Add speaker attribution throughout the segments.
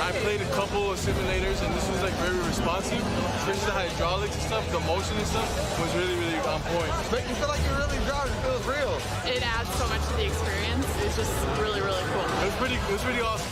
Speaker 1: I played a couple of simulators, and this was like very responsive, especially the hydraulics and stuff, the motion and stuff was really, really on point.
Speaker 2: Make you feel like you're really driving, it feels real.
Speaker 3: It adds so much to the experience. It's just really, really cool.
Speaker 1: It was pretty awesome.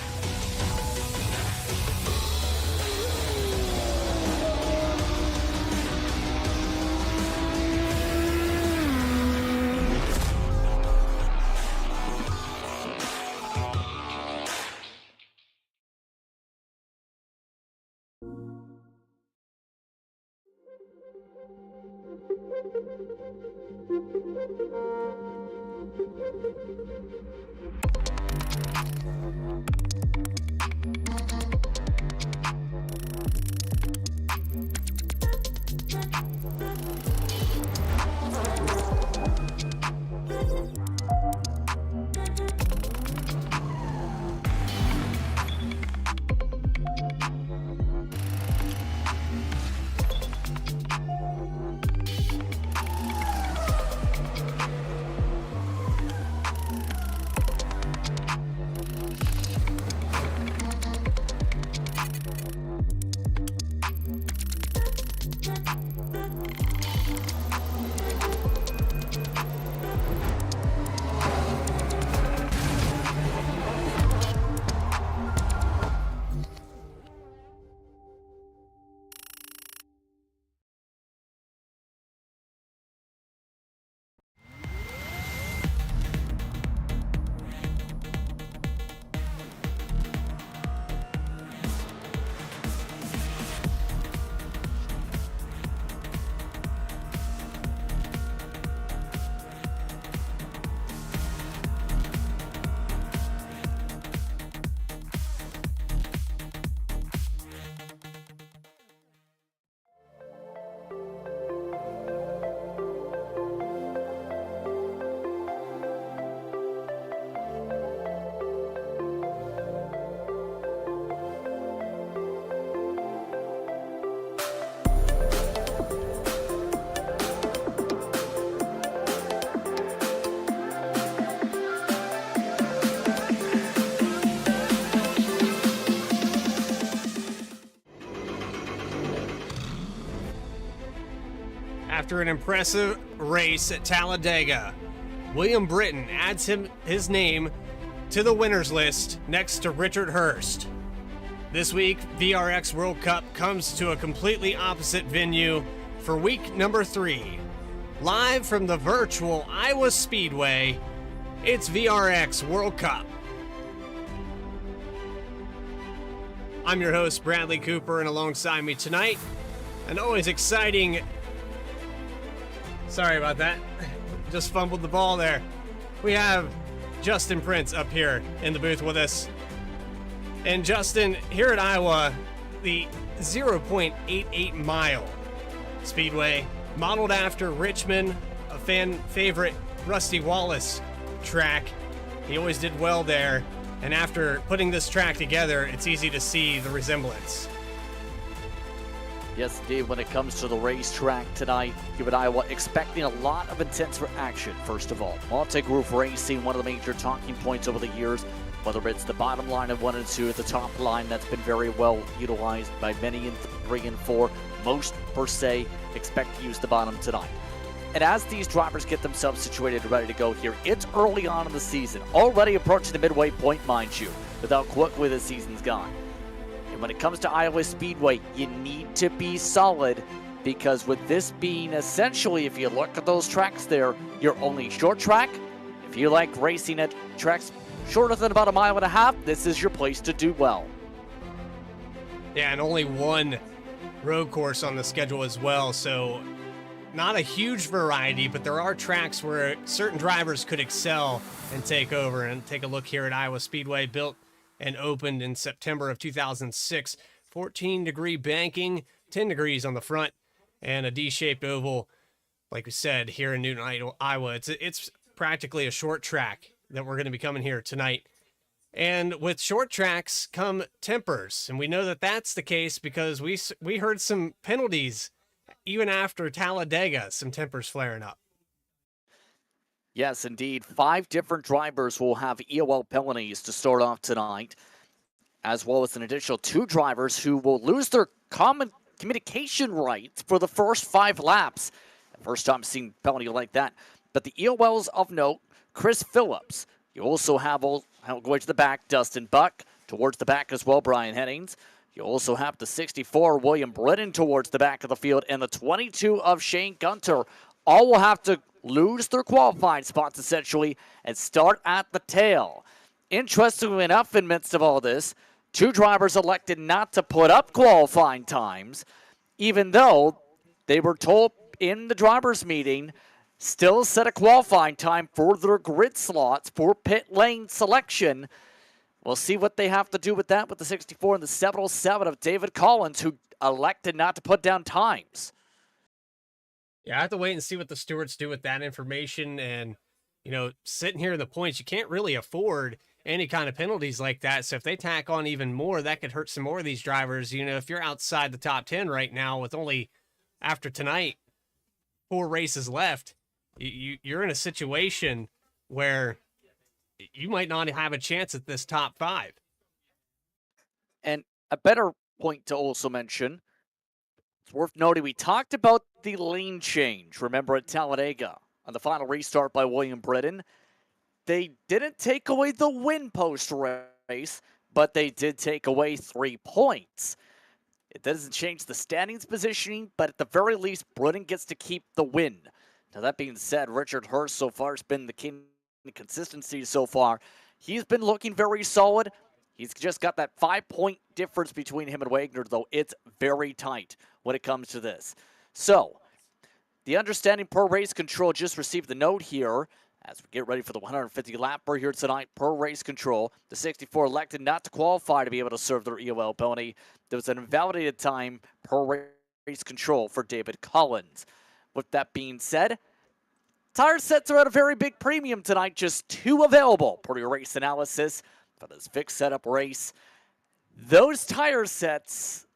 Speaker 4: After an impressive race at Talladega, William Britton adds his name to the winners list next to Richard Hurst. This week, VRX World Cup comes to a completely opposite venue for week number 3. Live from the virtual Iowa Speedway, it's VRX World Cup. I'm your host, Bradley Cooper, and alongside me tonight, an always exciting... Sorry about that. Just fumbled the ball there. We have Justin Prince up here in the booth with us. And Justin, here at Iowa, the 0.88 mile speedway, modeled after Richmond, a fan favorite Rusty Wallace track. He always did well there. And after putting this track together, it's easy to see the resemblance.
Speaker 5: Yes, indeed. When it comes to the racetrack tonight, here at Iowa, expecting a lot of intense action, first of all. Multi-groove racing, one of the major talking points over the years, whether it's the bottom line of 1 and 2, the top line that's been very well utilized by many in 3 and 4. Most, per se, expect to use the bottom tonight. And as these drivers get themselves situated and ready to go here, it's early on in the season, already approaching the midway point, mind you, without quickly the season's gone. When it comes to Iowa Speedway, you need to be solid, because with this being essentially, if you look at those tracks there, your only short track. If you like racing at tracks shorter than about 1.5 miles, this is your place to do well.
Speaker 4: Yeah, and only one road course on the schedule as well, so not a huge variety, but there are tracks where certain drivers could excel and take over. And take a look here at Iowa Speedway, built and opened in September of 2006. 14-degree banking, 10 degrees on the front, and a D-shaped oval, like we said, here in Newton, Iowa. It's practically a short track that we're going to be coming here tonight. And with short tracks come tempers, and we know that that's the case because we heard some penalties even after Talladega, some tempers flaring up.
Speaker 5: Yes, indeed. 5 different drivers will have EOL penalties to start off tonight. as well as an additional 2 drivers who will lose their common communication rights for the first 5 laps. First time seeing penalty like that. But the EOLs of note, Chris Phillips. You also have going to the back, Dustin Buck. Towards the back as well, Brian Hennings. You also have the 64, William Britton, towards the back of the field, and the 22 of Shane Gunter. All will have to lose their qualifying spots, essentially, and start at the tail. Interestingly enough, in midst of all this, 2 drivers elected not to put up qualifying times, even though they were told in the drivers' meeting, still set a qualifying time for their grid slots for pit lane selection. We'll see what they have to do with that with the 64 and the 707 of David Collins, who elected not to put down times.
Speaker 4: Yeah, I have to wait and see what the stewards do with that information. And, sitting here in the points, you can't really afford any kind of penalties like that. So if they tack on even more, that could hurt some more of these drivers. If you're outside the top 10 right now with only, after tonight, 4 races left, you're in a situation where you might not have a chance at this top 5.
Speaker 5: And a better point to also mention, it's worth noting, we talked about the lane change, remember, at Talladega on the final restart by William Britton. They didn't take away the win post-race, but they did take away 3 points. It doesn't change the standings positioning, but at the very least, Britton gets to keep the win. Now, that being said, Richard Hurst so far has been the king of consistency so far. He's been looking very solid. He's just got that 5-point difference between him and Wagner, though it's very tight when it comes to this. So, the understanding per race control just received the note here as we get ready for the 150 lapper here tonight per race control. The 64 elected not to qualify to be able to serve their EOL penalty. There was an invalidated time per race control for David Collins. With that being said, tire sets are at a very big premium tonight. Just 2 available per your race analysis for this fixed setup race. Those tire sets,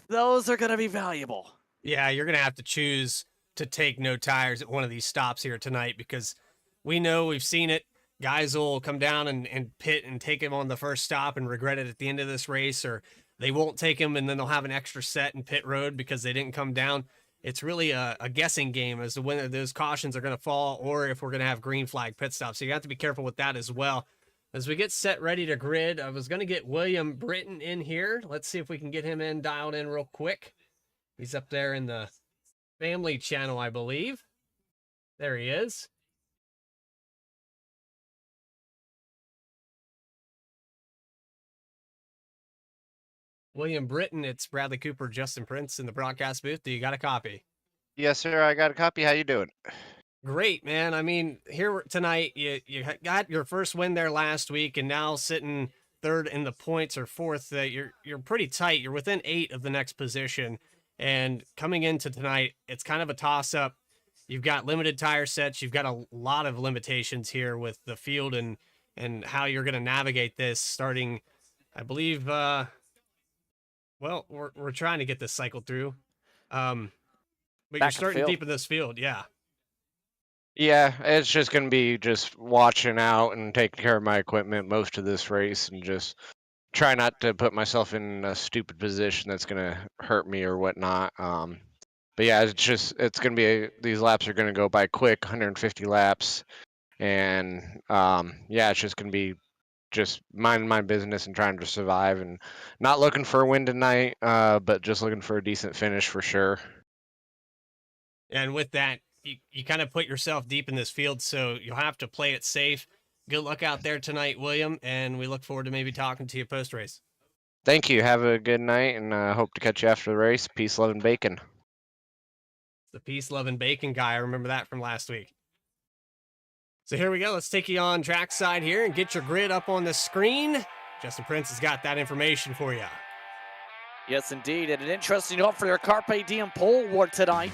Speaker 5: those are going to be valuable.
Speaker 4: Yeah, you're going to have to choose to take no tires at one of these stops here tonight, because we've seen it. Guys will come down and pit and take him on the first stop and regret it at the end of this race, or they won't take him and then they'll have an extra set in pit road because they didn't come down. It's really a guessing game as to when those cautions are going to fall or if we're going to have green flag pit stops. So you have to be careful with that as well. As we get set ready to grid, I was going to get William Britton in here. Let's see if we can get him dialed in real quick. He's up there in the family channel, I believe. There he is. William Britton, it's Bradley Cooper, Justin Prince in the broadcast booth. Do you got a copy?
Speaker 6: Yes, sir. I got a copy. How you doing?
Speaker 4: Great, man. I mean, here tonight, you got your first win there last week, and now sitting third in the points or fourth. You're pretty tight. You're within 8 of the next position. And coming into tonight, it's kind of a toss-up. You've got limited tire sets. You've got a lot of limitations here with the field and how you're going to navigate this starting, I believe, well, we're trying to get this cycled through. But you're starting deep in this field, yeah.
Speaker 6: Yeah, it's just going to be just watching out and taking care of my equipment most of this race and just try not to put myself in a stupid position that's going to hurt me or whatnot. But yeah, it's going to be, these laps are going to go by quick, 150 laps. And yeah, it's just going to be just minding my business and trying to survive and not looking for a win tonight, but just looking for a decent finish for sure.
Speaker 4: And with that, you kind of put yourself deep in this field, so you'll have to play it safe. Good luck out there tonight, William, and we look forward to maybe talking to you post-race.
Speaker 6: Thank you. Have a good night, and hope to catch you after the race. Peace, love, and bacon.
Speaker 4: The peace, love, and bacon guy. I remember that from last week. So here we go. Let's take you on trackside here and get your grid up on the screen. Justin Prince has got that information for you.
Speaker 5: Yes, indeed. And an interesting note for your Carpe Diem Pole Award tonight.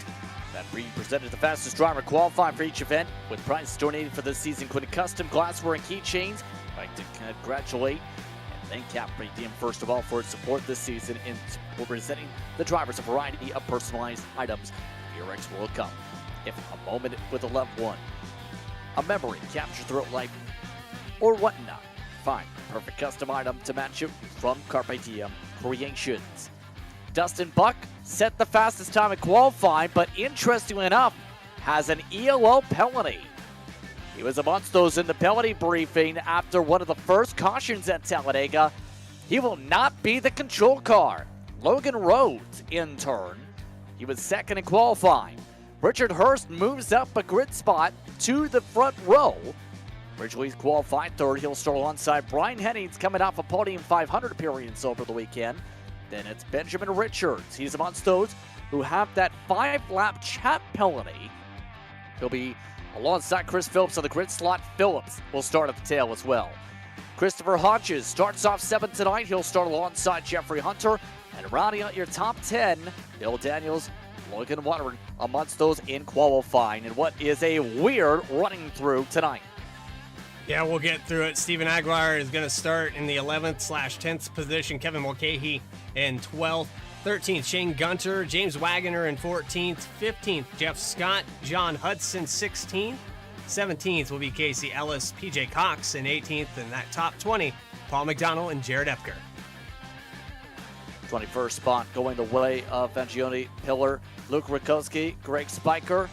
Speaker 5: That being presented the fastest driver qualifying for each event, with prizes donated for this season, including custom glassware and keychains. I'd like to congratulate and thank Carpe Diem, first of all, for its support this season in presenting the drivers a variety of personalized items for the Vrx World Cup. If a moment with a loved one, a memory captured throughout life, or whatnot, Find perfect custom item to match you from Carpe Diem Creations. Dustin Buck set the fastest time in qualifying, but interestingly enough, has an ELO penalty. He was amongst those in the penalty briefing after one of the first cautions at Talladega. He will not be the control car. Logan Rhodes, in turn, he was second in qualifying. Richard Hurst moves up a grid spot to the front row. Originally qualified third, he'll start alongside Brian Hennings coming off a podium 500 appearance over the weekend. Then it's Benjamin Richards. He's amongst those who have that 5-lap chat penalty. He'll be alongside Chris Phillips on the grid slot. Phillips will start at the tail as well. Christopher Hodges starts off 7th tonight. He'll start alongside Jeffrey Hunter. And rounding out your top 10, Bill Daniels, Logan Watering amongst those in qualifying. And what is a weird running through tonight.
Speaker 4: Yeah, we'll get through it. Steven Aguilar is going to start in the 11th/10th position. Kevin Mulcahy in 12th. 13th, Shane Gunter. James Wagoner in 14th. 15th, Jeff Scott. John Hudson, 16th. 17th will be Casey Ellis. PJ Cox in 18th. And that top 20, Paul McDonald and Jared Epker.
Speaker 5: 21st spot going the way of Vangioni, Pillar, Luke Rakowski, Greg Spiker,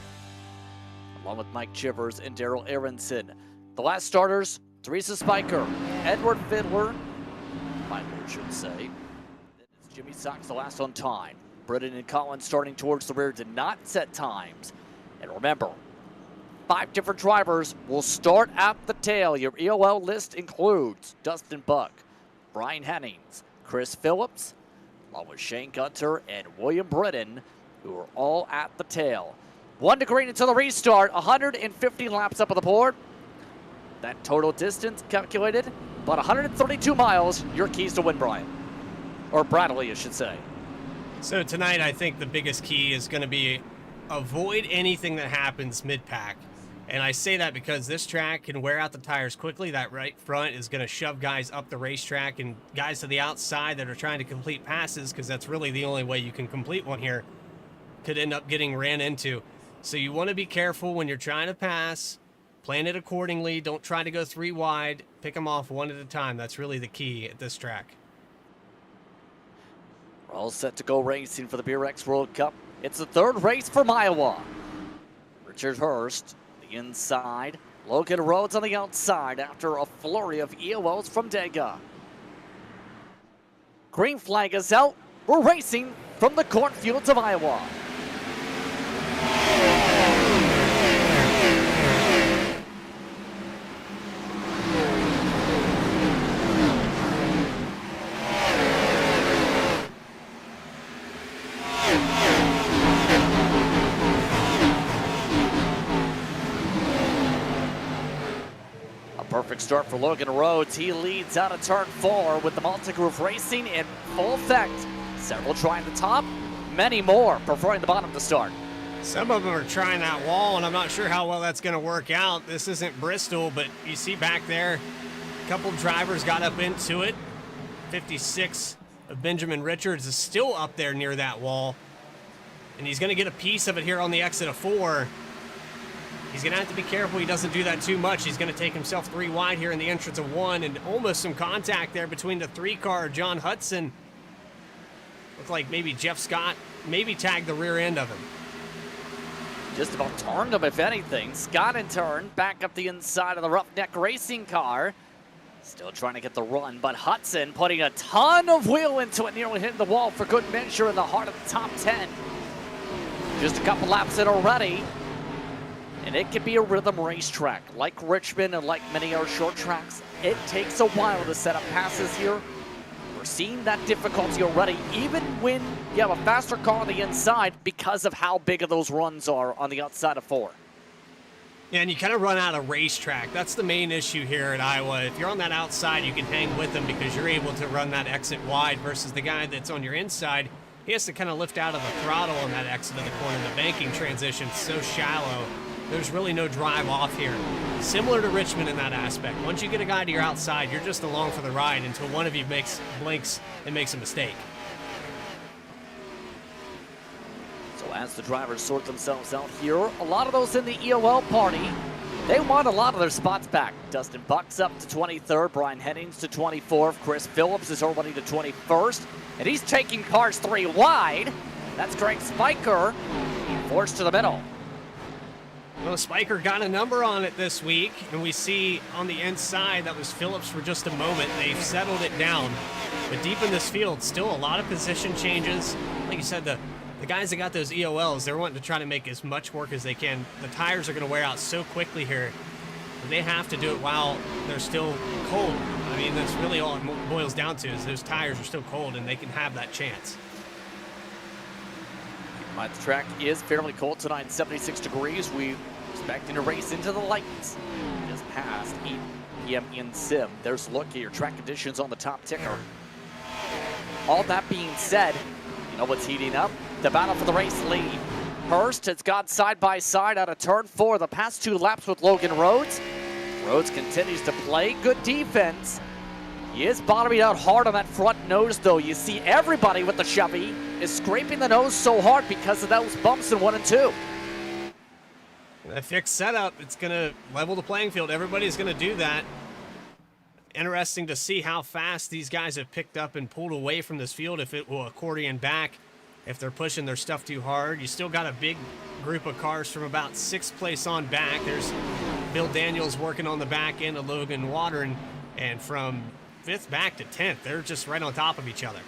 Speaker 5: along with Mike Chivers and Daryl Aronson. The last starters, Teresa Spiker, Edward Fiddler, Fiddler should say. Then it's Jimmy Sachs, the last on time. Britton and Collins starting towards the rear did not set times. And remember, 5 different drivers will start at the tail. Your EOL list includes Dustin Buck, Brian Hennings, Chris Phillips, along with Shane Gunter and William Britton, who are all at the tail. 1 to green until the restart, 150 laps up on the board. That total distance calculated, about 132 miles. Your keys to win, Brian. Or Bradley, I should say.
Speaker 4: So tonight, I think the biggest key is going to be avoid anything that happens mid-pack. And I say that because this track can wear out the tires quickly. That right front is going to shove guys up the racetrack, and guys to the outside that are trying to complete passes, because that's really the only way you can complete one here, could end up getting ran into. So you want to be careful when you're trying to pass. Plan it accordingly. Don't try to go 3 wide. Pick them off one at a time. That's really the key at this track.
Speaker 5: We're all set to go racing for the Vrx World Cup. It's the 3rd race from Iowa. Richard Hurst, the inside. Logan Rhodes on the outside after a flurry of EOLs from Dega. Green flag is out. We're racing from the cornfields of Iowa. Perfect start for Logan Rhodes. He leads out of turn 4 with the multi-groove racing in full effect. Several trying the top, many more preferring the bottom to start.
Speaker 4: Some of them are trying that wall, and I'm not sure how well that's going to work out. This isn't Bristol, but you see back there, a couple drivers got up into it. 56 of Benjamin Richards is still up there near that wall, and he's going to get a piece of it here on the exit of 4. He's going to have to be careful he doesn't do that too much. He's going to take himself 3 wide here in the entrance of 1, and almost some contact there between the 3-car, John Hudson. Looked like maybe Jeff Scott maybe tagged the rear end of him.
Speaker 5: Just about turned him, if anything. Scott in turn, back up the inside of the Roughneck racing car. Still trying to get the run, but Hudson putting a ton of wheel into it, nearly hitting the wall for good measure in the heart of the top 10. Just a couple laps in already. And it can be a rhythm racetrack. Like Richmond and like many other short tracks, it takes a while to set up passes here. We're seeing that difficulty already, even when you have a faster car on the inside, because of how big of those runs are on the outside of 4.
Speaker 4: Yeah, and you kind of run out of racetrack. That's the main issue here at Iowa. If you're on that outside, you can hang with them because you're able to run that exit wide, versus the guy that's on your inside, he has to kind of lift out of the throttle on that exit of the corner. The banking transition's so shallow. There's really no drive off here. Similar to Richmond in that aspect. Once you get a guy to your outside, you're just along for the ride until one of you blinks and makes a mistake.
Speaker 5: So as the drivers sort themselves out here, a lot of those in the EOL party They want a lot of their spots back. Dustin Buck's up to 23rd, Brian Hennings to 24th, Chris Phillips is already to 21st, and he's taking cars 3 wide. That's Greg Spiker, forced to the middle.
Speaker 4: Well, Spiker got a number on it this week, and we see on the inside that was Phillips for just a moment. They've settled it down. But deep in this field, still a lot of position changes. Like you said, the guys that got those EOLs, they're wanting to try to make as much work as they can. The tires are going to wear out so quickly here. And they have to do it while they're still cold. I mean, that's really all it boils down to, is those tires are still cold and they can have that chance.
Speaker 5: The track is fairly cold tonight, 76 degrees. We're expecting to race into the lights. Just past 8 p.m. in Sim. There's a look at your track conditions on the top ticker. All that being said, you know what's heating up? The battle for the race lead. Hurst has got side by side out of turn 4 the past 2 laps with Logan Rhodes. Rhodes continues to play good defense. He is bottoming out hard on that front nose, though. You see everybody with the Chevy is scraping the nose so hard because of those bumps in 1 and 2.
Speaker 4: That fixed setup, it's going to level the playing field. Everybody's going to do that. Interesting to see how fast these guys have picked up and pulled away from this field, if it will accordion back, if they're pushing their stuff too hard. You still got a big group of cars from about 6th place on back. There's Bill Daniels working on the back end of Logan Water, and from 5th back to 10th, they're just right on top of each other.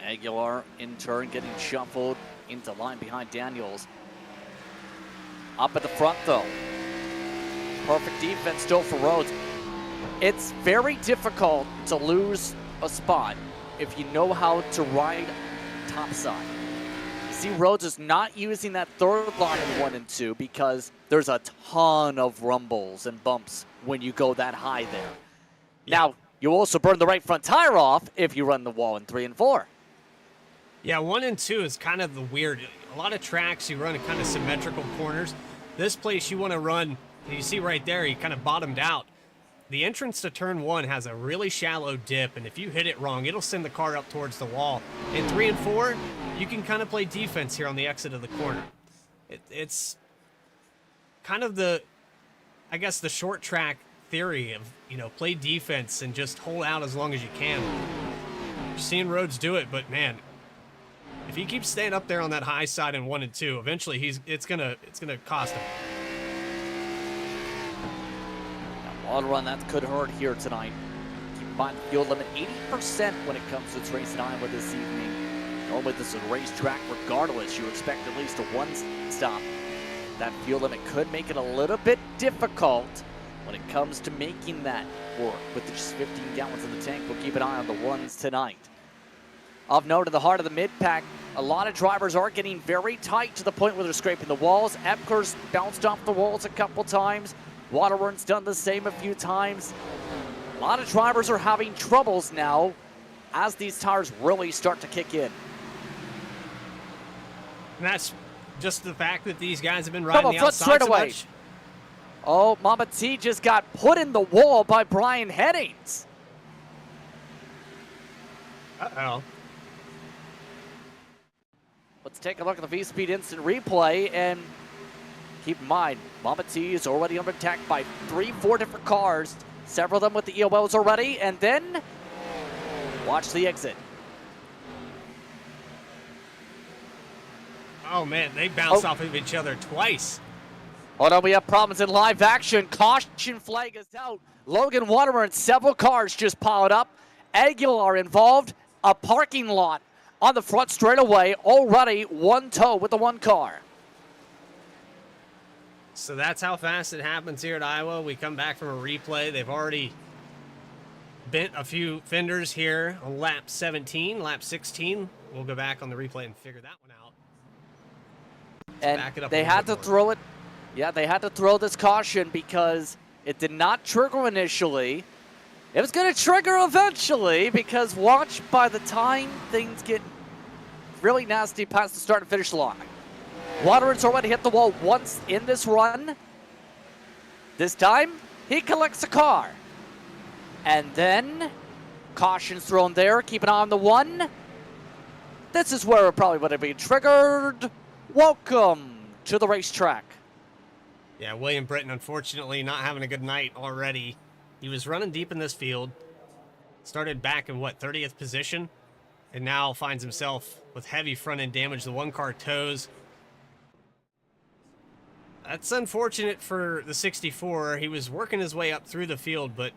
Speaker 5: Aguilar in turn getting shuffled into line behind Daniels. Up at the front though. Perfect defense still for Rhodes. It's very difficult to lose a spot if you know how to ride topside. You see Rhodes is not using that 3rd line in 1 and 2 because there's a ton of rumbles and bumps when you go that high there. Now, you also burn the right front tire off if you run the wall in 3 and 4.
Speaker 4: Yeah, 1 and 2 is kind of the weird. A lot of tracks, you run in kind of symmetrical corners. This place you want to run, you see right there, he kind of bottomed out. The entrance to turn 1 has a really shallow dip, and if you hit it wrong, it'll send the car up towards the wall. In 3 and 4, you can kind of play defense here on the exit of the corner. It's kind of the, I guess, the short track theory of, you know, play defense and just hold out as long as you can. You're seeing Rhodes do it, but man, if he keeps staying up there on that high side in 1 and 2, eventually it's gonna cost him.
Speaker 5: Auto run, that could hurt here tonight. Keep in mind, field limit 80% when it comes to its race in Iowa this evening. Normally this is a racetrack regardless. You expect at least a 1 stop. That fuel limit could make it a little bit difficult when it comes to making that work. With just 15 gallons in the tank, we'll keep an eye on the 1s tonight. Of note, in the heart of the mid-pack, a lot of drivers are getting very tight to the point where they're scraping the walls. Epker's bounced off the walls a couple times. Waterworn's done the same a few times. A lot of drivers are having troubles now as these tires really start to kick in.
Speaker 4: And that's just the fact that these guys have been riding the outside so much.
Speaker 5: Oh, Mama T just got put in the wall by Brian Hennings.
Speaker 4: Uh-oh.
Speaker 5: Let's take a look at the V-Speed instant replay, and keep in mind, Mama T is already under attack by 3-4 different cars, several of them with the EOLs already, and then watch the exit.
Speaker 4: Oh man, they bounce off of each other twice.
Speaker 5: Hold on, we have problems in live action. Caution flag is out. Logan Waterman and several cars just piled up. Aguilar involved. A parking lot on the front straightaway. Already 1 tow with the 1 car.
Speaker 4: So that's how fast it happens here at Iowa. We come back from a replay. They've already bent a few fenders here on lap 17, lap 16. We'll go back on the replay and figure that one out.
Speaker 5: And they had to throw it. Yeah, they had to throw this caution because it did not trigger initially. It was going to trigger eventually because watch, by the time things get really nasty past the start and finish line. Waterman's already hit the wall once in this run. This time, he collects a car. And then, caution's thrown there. Keep an eye on the 1. This is where it probably would have been triggered. Welcome to the racetrack.
Speaker 4: Yeah, William Britton, unfortunately, not having a good night already. He was running deep in this field. Started back in, 30th position? And now finds himself with heavy front end damage. The one car tows. That's unfortunate for the 64. He was working his way up through the field, but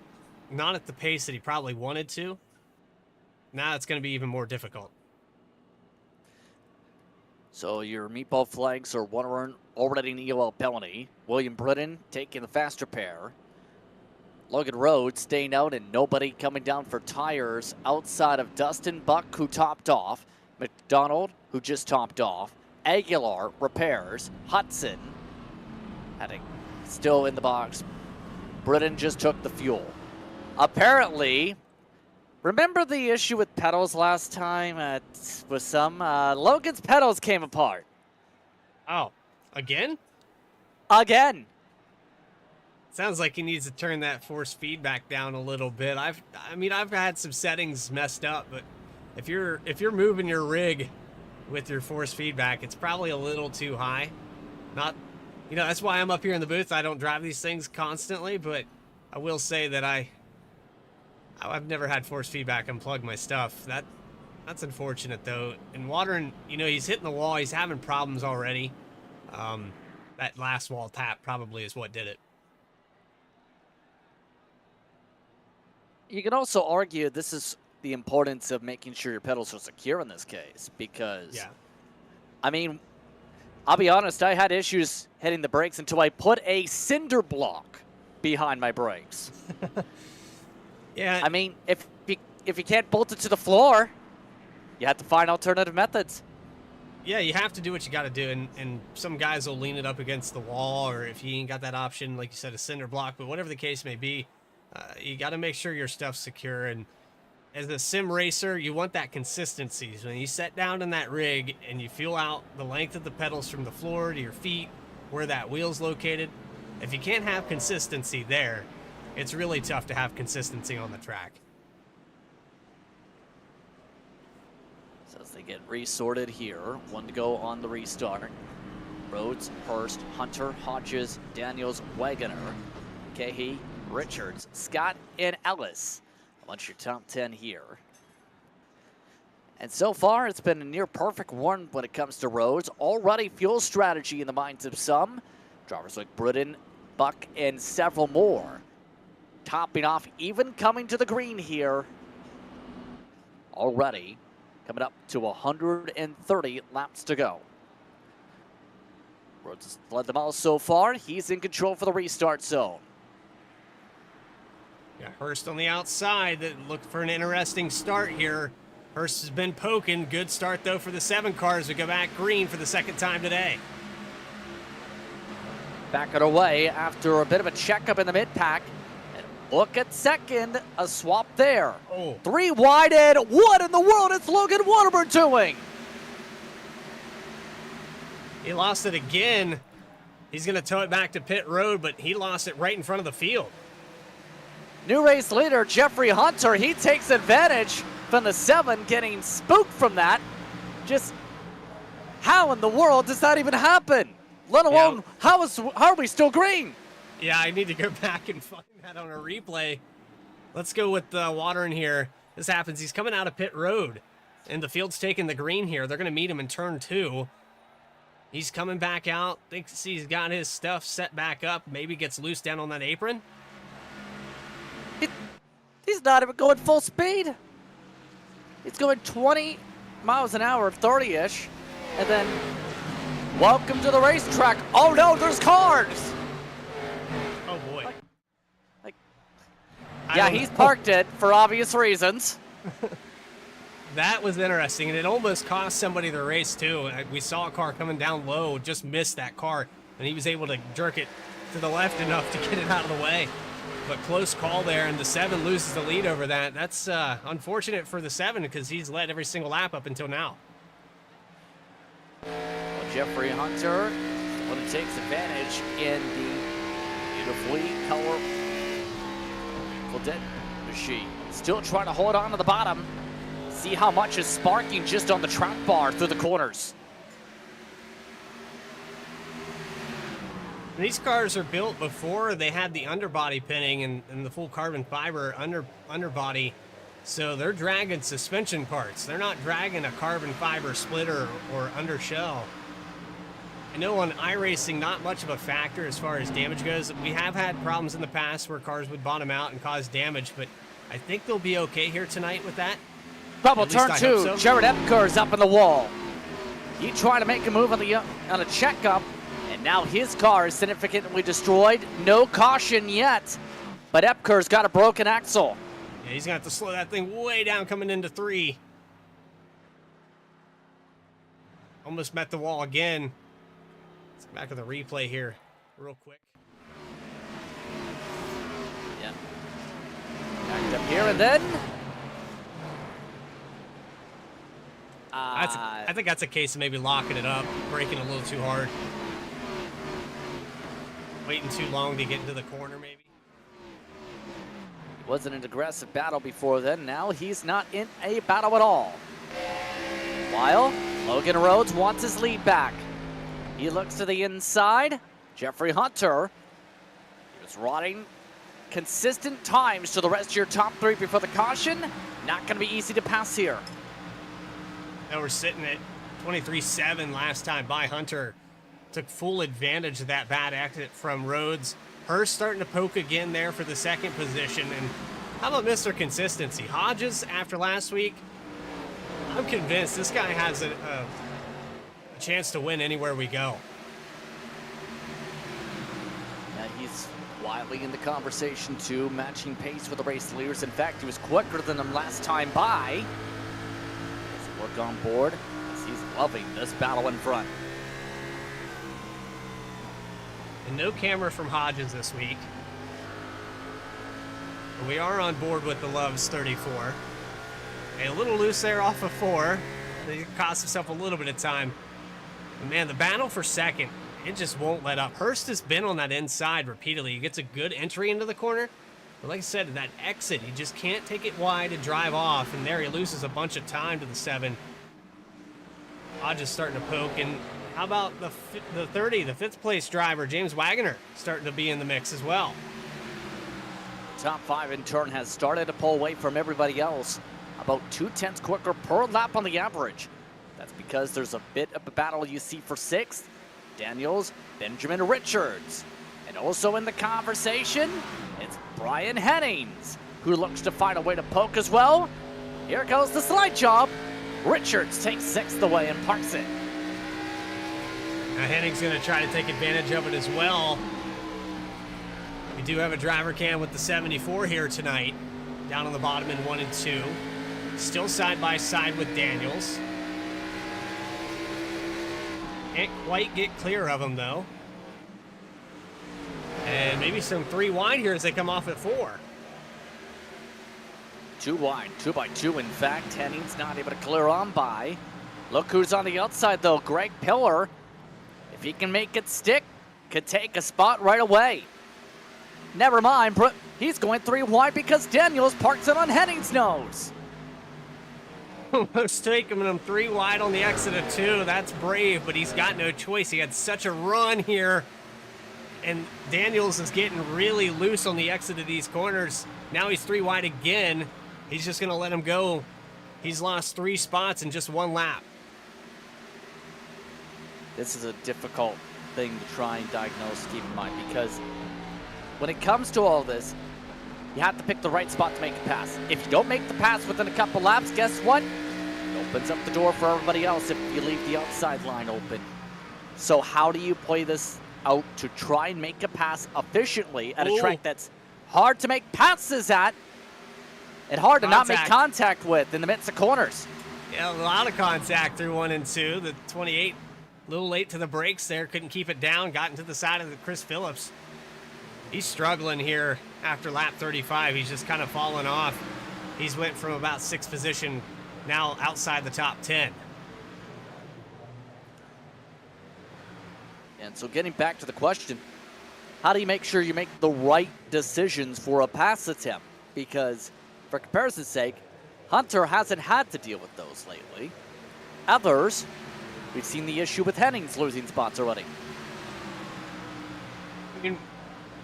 Speaker 4: not at the pace that he probably wanted to. Now it's going to be even more difficult.
Speaker 5: So your meatball flags are already in EOL penalty. William Britton taking the faster pair. Logan Rhodes staying out and nobody coming down for tires outside of Dustin Buck, who topped off. McDonald, who just topped off. Aguilar repairs. Hudson still in the box. Britton just took the fuel. Apparently, remember the issue with pedals last time with some? Logan's pedals came apart.
Speaker 4: Oh, again?
Speaker 5: Again.
Speaker 4: Sounds like he needs to turn that force feedback down a little bit. I've had some settings messed up, but if you're moving your rig with your force feedback, it's probably a little too high. That's why I'm up here in the booth. I don't drive these things constantly, but I will say that I've never had force feedback unplug my stuff. That's unfortunate though. And Watering, he's hitting the wall. He's having problems already. That last wall tap probably is what did it.
Speaker 5: You can also argue this is the importance of making sure your pedals are secure in this case, because,
Speaker 4: yeah.
Speaker 5: I mean, I'll be honest, I had issues hitting the brakes until I put a cinder block behind my brakes.
Speaker 4: Yeah.
Speaker 5: I mean, if you can't bolt it to the floor, you have to find alternative methods.
Speaker 4: Yeah, you have to do what you got to do, and some guys will lean it up against the wall, or if you ain't got that option, like you said, a cinder block, but whatever the case may be, you got to make sure your stuff's secure. And as a sim racer, you want that consistency. So when you set down in that rig and you feel out the length of the pedals from the floor to your feet, where that wheel's located, if you can't have consistency there, it's really tough to have consistency on the track.
Speaker 5: So as they get resorted here, one to go on the restart. Rhodes, Hurst, Hunter, Hodges, Daniels, Wagoner, Cahey, Richards, Scott, and Ellis. A bunch of your top 10 here. And so far, it's been a near perfect one when it comes to Rhodes. Already fuel strategy in the minds of some. Drivers like Britton, Buck, and several more. Topping off, even coming to the green here. Already coming up to 130 laps to go. Rhodes has led them all so far. He's in control for the restart zone.
Speaker 4: Yeah, Hurst on the outside. That looked for an interesting start here. Hurst has been poking. Good start, though, for the 7 cars. We go back green for the second time today.
Speaker 5: Back it away after a bit of a checkup in the mid-pack. And look at second, a swap there.
Speaker 4: Oh.
Speaker 5: 3 wide and what in the world is Logan Waterburn doing?
Speaker 4: He lost it again. He's going to tow it back to pit road, but he lost it right in front of the field.
Speaker 5: New race leader Jeffrey Hunter, he takes advantage from the 7, getting spooked from that. Just how in the world does that even happen? Let alone, how are we still green?
Speaker 4: Yeah, I need to go back and find that on a replay. Let's go with Watering here. This happens. He's coming out of pit road, and the field's taking the green here. They're going to meet him in turn 2. He's coming back out. Thinks he's got his stuff set back up. Maybe gets loose down on that apron.
Speaker 5: He's not even going full speed. He's going 20 miles an hour, 30-ish. And then, welcome to the racetrack. Oh no, there's cars.
Speaker 4: Oh boy.
Speaker 5: Yeah, he's parked it for obvious reasons.
Speaker 4: That was interesting, and it almost cost somebody the race too. We saw a car coming down low, just missed that car, and he was able to jerk it to the left enough to get it out of the way. But close call there, and the 7 loses the lead over that. That's unfortunate for the 7 because he's led every single lap up until now.
Speaker 5: Well, Jeffrey Hunter, when it takes advantage in the beautifully colored machine. Still trying to hold on to the bottom. See how much is sparking just on the track bar through the corners.
Speaker 4: These cars are built before they had the underbody pinning and the full carbon fiber underbody, so they're dragging suspension parts. They're not dragging a carbon fiber splitter or undershell. I know on iRacing, not much of a factor as far as damage goes. We have had problems in the past where cars would bottom out and cause damage, but I think they'll be okay here tonight with that.
Speaker 5: Bubble
Speaker 4: At least
Speaker 5: turn
Speaker 4: I
Speaker 5: 2.
Speaker 4: hope so.
Speaker 5: Jared Epker's up in the wall. He tried to make a move on a checkup, and now his car is significantly destroyed. No caution yet, but Epker's got a broken axle.
Speaker 4: Yeah, he's going to have to slow that thing way down coming into 3. Almost met the wall again. Let's go back to the replay here real quick.
Speaker 5: Yeah. Backed up here and then.
Speaker 4: I think that's a case of maybe locking it up, braking a little too hard. Waiting too long to get into the corner, maybe.
Speaker 5: Wasn't an aggressive battle before then. Now he's not in a battle at all. While Logan Rhodes wants his lead back. He looks to the inside. Jeffrey Hunter. He was riding consistent times to the rest of your top 3 before the caution. Not going to be easy to pass here.
Speaker 4: Now we're sitting at 23.7 last time by Hunter. Took full advantage of that bad exit from Rhodes. Hurst starting to poke again there for the 2nd position. And how about Mr. Consistency? Hodges, after last week, I'm convinced this guy has a chance to win anywhere we go.
Speaker 5: Yeah, he's wildly in the conversation too, matching pace with the race leaders. In fact, he was quicker than them last time by. Look on board as he's loving this battle in front.
Speaker 4: And no camera from Hodges this week. But we are on board with the Loves 34. A little loose there off of 4. He cost himself a little bit of time. But man, the battle for 2nd, it just won't let up. Hurst has been on that inside repeatedly. He gets a good entry into the corner. But like I said, that exit, he just can't take it wide and drive off. And there he loses a bunch of time to the 7. Hodges starting to poke. And how about the 30, the 5th place driver, James Wagoner, starting to be in the mix as well.
Speaker 5: Top 5 in turn has started to pull away from everybody else. About 0.2 quicker per lap on the average. That's because there's a bit of a battle you see for 6th. Daniels, Benjamin Richards. And also in the conversation, it's Brian Hennings, who looks to find a way to poke as well. Here goes the slide job. Richards takes 6th away and parks it.
Speaker 4: Now Henning's going to try to take advantage of it as well. We do have a driver cam with the 74 here tonight, down on the bottom in 1 and 2. Still side by side with Daniels. Can't quite get clear of him though. And maybe some 3 wide here as they come off at 4.
Speaker 5: 2 wide, 2 by 2 in fact. Henning's not able to clear on by. Look who's on the outside though, Greg Pillar. If he can make it stick, could take a spot right away. Never mind, he's going 3 wide because Daniels parks it on Henning's nose.
Speaker 4: Almost taking him 3 wide on the exit of 2. That's brave, but he's got no choice. He had such a run here. And Daniels is getting really loose on the exit of these corners. Now he's 3 wide again. He's just going to let him go. He's lost 3 spots in just 1 lap.
Speaker 5: This is a difficult thing to try and diagnose, keep in mind, because when it comes to all this, you have to pick the right spot to make a pass. If you don't make the pass within a couple laps, guess what? It opens up the door for everybody else if you leave the outside line open. So how do you play this out to try and make a pass efficiently at a track that's hard to make passes at and hard to not make contact with in the midst of corners?
Speaker 4: Yeah, a lot of contact through 1 and 2. The 28, a little late to the brakes there, couldn't keep it down, got into the side of the Chris Phillips. He's struggling here after lap 35. He's just kind of fallen off. He's went from about 6th position, now outside the top 10.
Speaker 5: And so getting back to the question, how do you make sure you make the right decisions for a pass attempt? Because for comparison's sake, Hunter hasn't had to deal with those lately. Others, we've seen the issue with Hennings losing spots already.
Speaker 4: mean,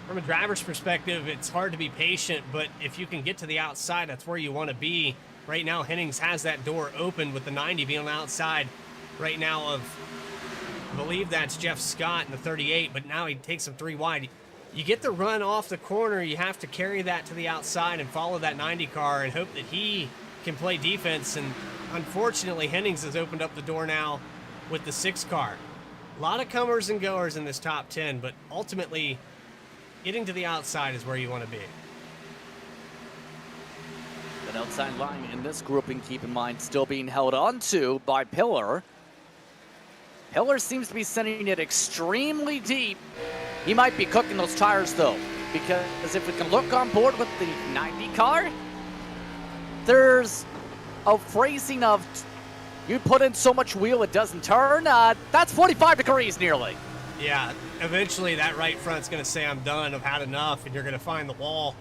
Speaker 4: from a driver's perspective, it's hard to be patient, but if you can get to the outside, that's where you want to be. Right now, Hennings has that door open with the 90 being on the outside right now of, I believe that's Jeff Scott in the 38, but now he takes him 3 wide. You get the run off the corner, you have to carry that to the outside and follow that 90 car and hope that he can play defense. And unfortunately, Hennings has opened up the door now with the 6 car. A lot of comers and goers in this top 10, but ultimately, getting to the outside is where you want to be.
Speaker 5: That outside line in this grouping, keep in mind, still being held onto by Pillar. Pillar seems to be sending it extremely deep. He might be cooking those tires, though, because if we can look on board with the 90 car, there's a phrasing of you put in so much wheel it doesn't turn. That's 45 degrees nearly.
Speaker 4: Yeah, eventually that right front's going to say, I'm done, I've had enough, and you're going to find the wall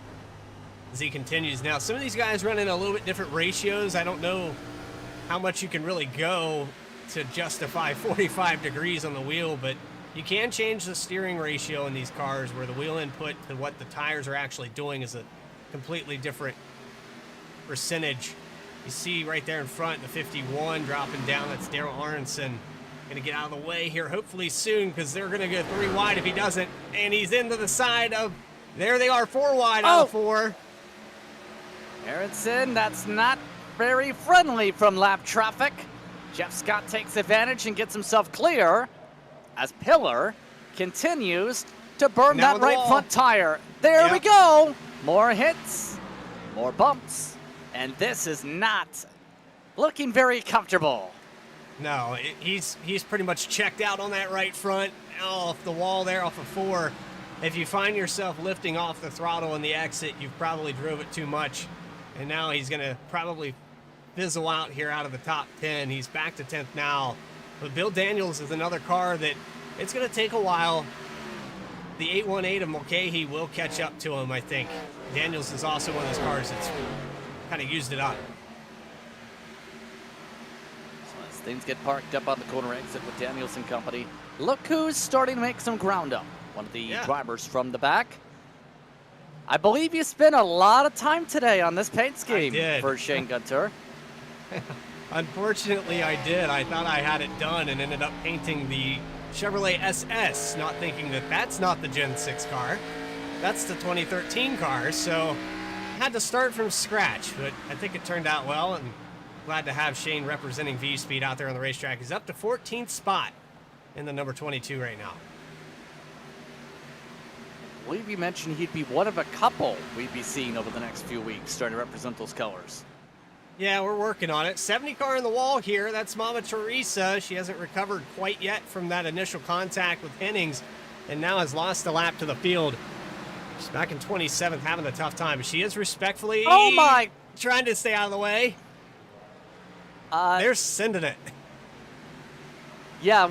Speaker 4: as he continues. Now, some of these guys run in a little bit different ratios. I don't know how much you can really go to justify 45 degrees on the wheel, but you can change the steering ratio in these cars where the wheel input to what the tires are actually doing is a completely different percentage. You see right there in front, the 51 dropping down. That's Daryl Aronson. Going to get out of the way here hopefully soon because they're going to go 3 wide if he doesn't. And he's into the side of, there they are, 4 wide out of 4.
Speaker 5: Aronson, that's not very friendly from lap traffic. Jeff Scott takes advantage and gets himself clear as Pillar continues to burn
Speaker 4: Now
Speaker 5: that right
Speaker 4: wall.
Speaker 5: front tire. There
Speaker 4: Yep.
Speaker 5: we go. More hits, more bumps, and this is not looking very comfortable.
Speaker 4: No, he's pretty much checked out on that right front, off the wall there, off of 4. If you find yourself lifting off the throttle in the exit, you've probably drove it too much. And now he's going to probably fizzle out here out of the top 10. He's back to 10th now. But Bill Daniels is another car that it's going to take a while. The 818 of Mulcahy will catch up to him, I think. Daniels is also one of those cars that's kind of used it up.
Speaker 5: So as things get parked up on the corner exit with Daniels and company, look who's starting to make some ground up. One of the drivers from the back. I believe you spent a lot of time today on this paint scheme for Shane Gunter.
Speaker 4: Unfortunately, I did. I thought I had it done and ended up painting the Chevrolet SS, not thinking that that's not the Gen 6 car. That's the 2013 car, so I had to start from scratch, but I think it turned out well, and glad to have Shane representing V-Speed out there on the racetrack. He's up to 14th spot in the number 22 right now.
Speaker 5: I believe you mentioned he'd be one of a couple we'd be seeing over the next few weeks starting to represent those colors.
Speaker 4: Yeah, we're working on it. 70 car in the wall here. That's Mama Teresa. She hasn't recovered quite yet from that initial contact with Hennings and now has lost a lap to the field. She's back in 27th, having a tough time. She is respectfully trying to stay out of the way. They're sending it.
Speaker 5: Yeah,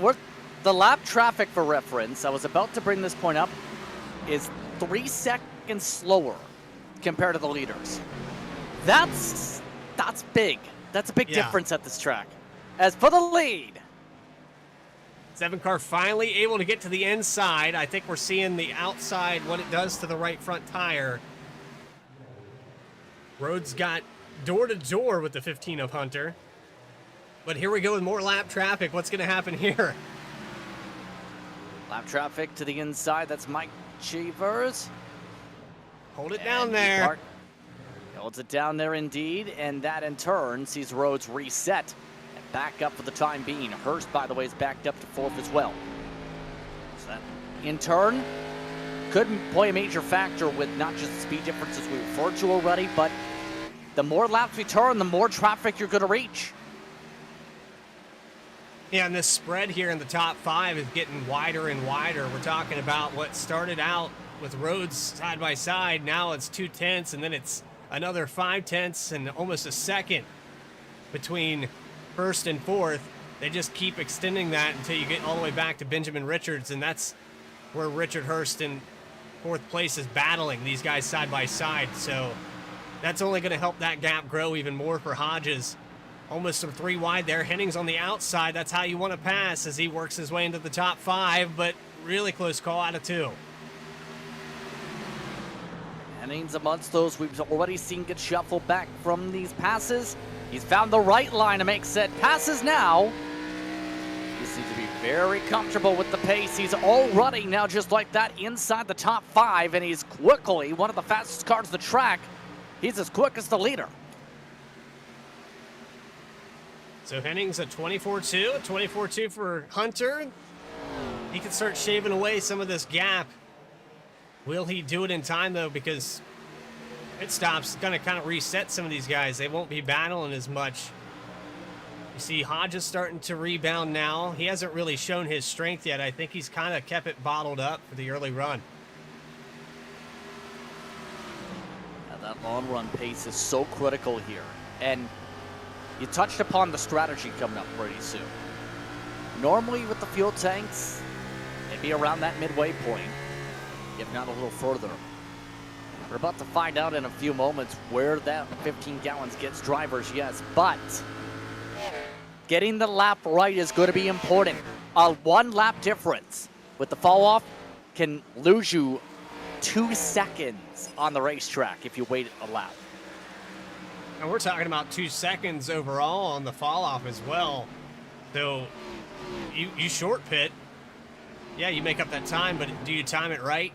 Speaker 5: the lap traffic for reference, I was about to bring this point up, is 3 seconds slower compared to the leaders. That's big. That's a big difference at this track. As for the lead,
Speaker 4: 7 car finally able to get to the inside. I think we're seeing the outside, what it does to the right front tire. Rhodes got door to door with the 15 of Hunter. But here we go with more lap traffic. What's going to happen here?
Speaker 5: lap traffic to the inside. That's Mike Cheevers.
Speaker 4: Hold it down there.
Speaker 5: Holds it down there indeed, and that in turn sees Rhodes reset and back up for the time being. Hurst, by the way, is backed up to 4th as well. So that in turn could play a major factor with not just the speed differences we referred to already, but the more laps we turn, the more traffic you're going to reach.
Speaker 4: Yeah, and this spread here in the top 5 is getting wider and wider. We're talking about what started out with Rhodes side by side. Now it's 2 tenths, and then it's another 5 tenths and almost a second between 1st and 4th. They just keep extending that until you get all the way back to Benjamin Richards, and that's where Richard Hurst in 4th place is battling these guys side by side. So that's only going to help that gap grow even more for Hodges. Almost some 3 wide there. Hennings on the outside. That's how you want to pass as he works his way into the top 5, but really close call out of 2.
Speaker 5: Hennings amongst those we've already seen get shuffled back from these passes. He's found the right line to make set passes now. He seems to be very comfortable with the pace. He's all running now just like that inside the top 5, and he's quickly one of the fastest cars on the track. He's as quick as the leader.
Speaker 4: So Hennings at 24-2, 24-2 for Hunter. He can start shaving away some of this gap. Will he do it in time, though? Because pit stop's going to kind of reset some of these guys. They won't be battling as much. You see Hodges starting to rebound now. He hasn't really shown his strength yet. I think he's kind of kept it bottled up for the early run.
Speaker 5: Now that long run pace is so critical here. And you touched upon the strategy coming up pretty soon. Normally with the fuel tanks, they'd be around that midway point, if not a little further. We're about to find out in a few moments where that 15 gallons gets drivers, yes, but getting the lap right is going to be important. A 1 lap difference with the fall off can lose you 2 seconds on the racetrack if you wait a lap.
Speaker 4: And we're talking about 2 seconds overall on the fall off as well. So you short pit. Yeah, you make up that time, but do you time it right?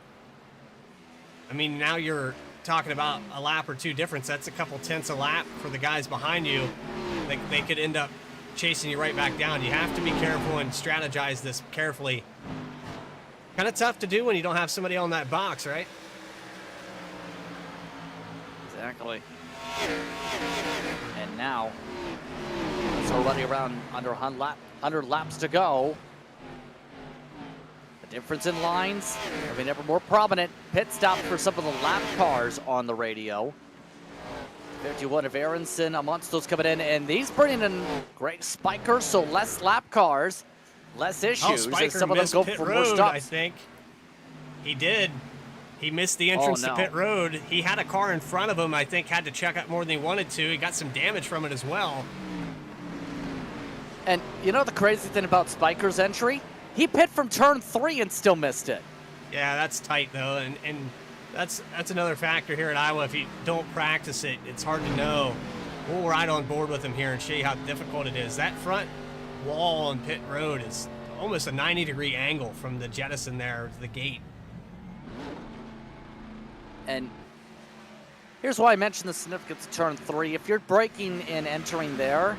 Speaker 4: I mean, now you're talking about a lap or 2 difference. That's a couple tenths a lap for the guys behind you. They could end up chasing you right back down. You have to be careful and strategize this carefully. Kind of tough to do when you don't have somebody on that box, right?
Speaker 5: Exactly. And now, it's already around under 100 laps to go. The difference in lines, I mean, ever more prominent. Pit stop for some of the lap cars on the radio. 51 of Aronson amongst those coming in, and these bringing in great spikers, so less lap cars, less issues.
Speaker 4: Spiker
Speaker 5: some of them
Speaker 4: missed
Speaker 5: go
Speaker 4: pit
Speaker 5: for
Speaker 4: road,
Speaker 5: more stops.
Speaker 4: I think. He did. He missed the entrance to pit road. He had a car in front of him, I think, had to check up more than he wanted to. He got some damage from it as well.
Speaker 5: And you know the crazy thing about Spiker's entry? He pit from turn 3 and still missed it.
Speaker 4: Yeah, that's tight, though, and that's another factor here at Iowa. If you don't practice it, it's hard to know. We'll ride on board with him here and show you how difficult it is. That front wall on pit road is almost a 90-degree angle from the jettison there to the gate.
Speaker 5: And here's why I mentioned the significance of turn 3. If you're braking and entering there,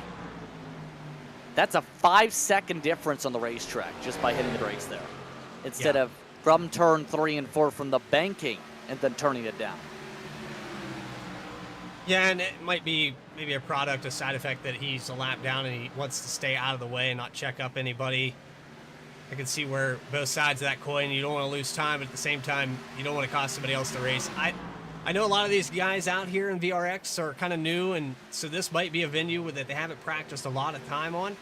Speaker 5: that's a 5-second difference on the racetrack just by hitting the brakes there. Instead of from turn 3 and 4 from the banking and then turning it down.
Speaker 4: Yeah, and it might be maybe a product, a side effect that he's a lap down and he wants to stay out of the way and not check up anybody. I can see where both sides of that coin, you don't want to lose time, but at the same time, you don't want to cost somebody else the race. I know a lot of these guys out here in VRX are kind of new, and so this might be a venue that they haven't practiced a lot of time on.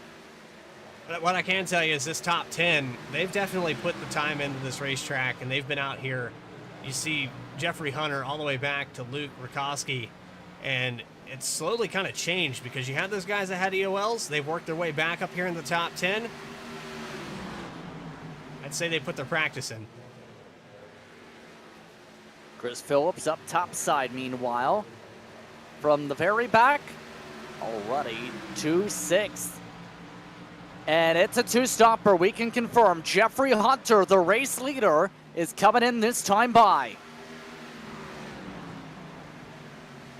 Speaker 4: But what I can tell you is this top 10, they've definitely put the time into this racetrack, and they've been out here. You see Jeffrey Hunter all the way back to Luke Rakowski, and it's slowly kind of changed because you had those guys that had EOLs. They've worked their way back up here in the top 10. I'd say they put their practice in.
Speaker 5: Chris Phillips up top side, meanwhile. From the very back, already 2-6. And it's a 2-stopper. We can confirm Jeffrey Hunter, the race leader, is coming in this time by.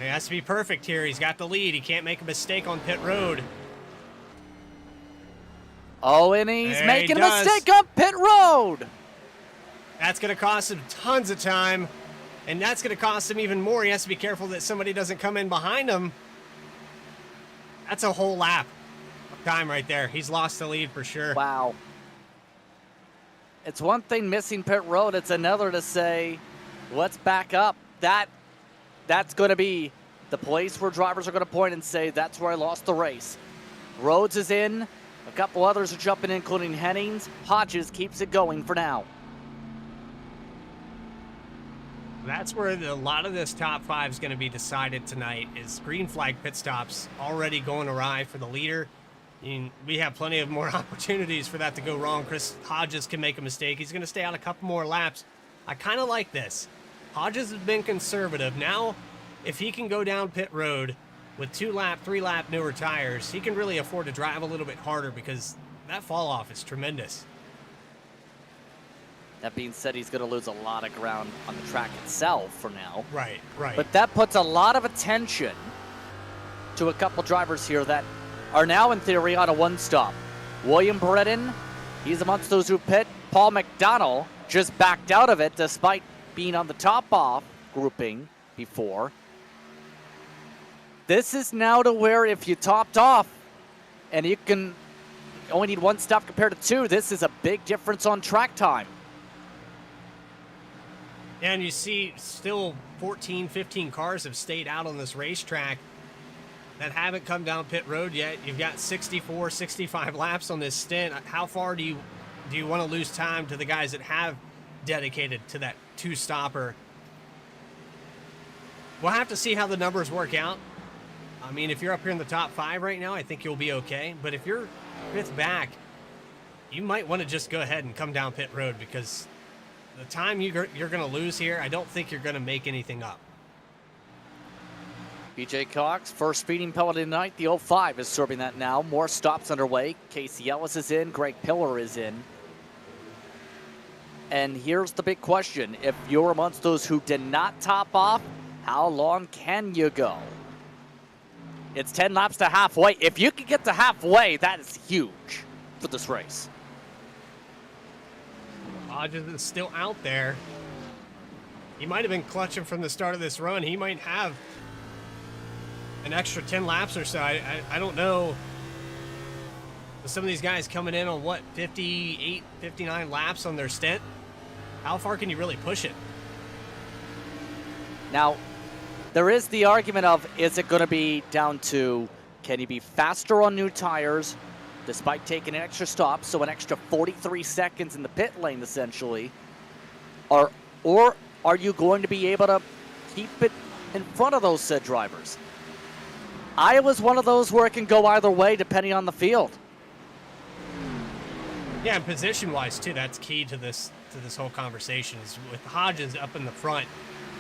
Speaker 4: He has to be perfect here. He's got the lead. He can't make a mistake on pit road.
Speaker 5: Oh, and he's making a mistake on pit road.
Speaker 4: That's going to cost him tons of time, and that's going to cost him even more. He has to be careful that somebody doesn't come in behind him. That's a whole lap of time right there. He's lost the lead for sure.
Speaker 5: Wow. It's one thing missing pit road. It's another to say, let's back up. That's going to be the place where drivers are going to point and say, that's where I lost the race. Rhodes is in. A couple others are jumping in, including Hennings. Hodges keeps it going for now.
Speaker 4: That's where a lot of this top 5 is going to be decided tonight, is green flag pit stops already going awry for the leader. We have plenty of more opportunities for that to go wrong. Chris Hodges can make a mistake. He's going to stay out a couple more laps. I kind of like this. Hodges has been conservative. Now, if he can go down pit road with 2-lap, 3-lap newer tires, he can really afford to drive a little bit harder because that fall off is tremendous.
Speaker 5: That being said, he's going to lose a lot of ground on the track itself for now.
Speaker 4: Right, right.
Speaker 5: But that puts a lot of attention to a couple drivers here that are now, in theory, on a one-stop. William Bredin, he's amongst those who pit. Paul McDonnell just backed out of it despite being on the top-off grouping before. This is now to where if you topped off and you can only need one stop compared to two, this is a big difference on track time.
Speaker 4: And you see still 14, 15 cars have stayed out on this racetrack that haven't come down pit road yet. You've got 64, 65 laps on this stint. How far do you want to lose time to the guys that have dedicated to that two-stopper? We'll have to see how the numbers work out. I mean, if you're up here in the top 5 right now, I think you'll be okay. But if you're 5th back, you might want to just go ahead and come down pit road because the time you're going to lose here, I don't think you're going to make anything up.
Speaker 5: BJ Cox, first speeding penalty tonight. The 05 is serving that now. More stops underway. Casey Ellis is in. Greg Pillar is in. And here's the big question. If you're amongst those who did not top off, how long can you go? It's 10 laps to halfway. If you can get to halfway, that is huge for this race.
Speaker 4: Hodges is still out there. He might have been clutching from the start of this run. He might have an extra 10 laps or so. I don't know. With some of these guys coming in on, what, 58, 59 laps on their stint? How far can you really push it?
Speaker 5: Now, there is the argument of, is it going to be down to, can you be faster on new tires despite taking an extra stop, so an extra 43 seconds in the pit lane, essentially? Or are you going to be able to keep it in front of those said drivers? I was one of those where it can go either way depending on the field.
Speaker 4: Yeah, and position-wise, too, that's key to this whole conversation. Is with Hodges up in the front,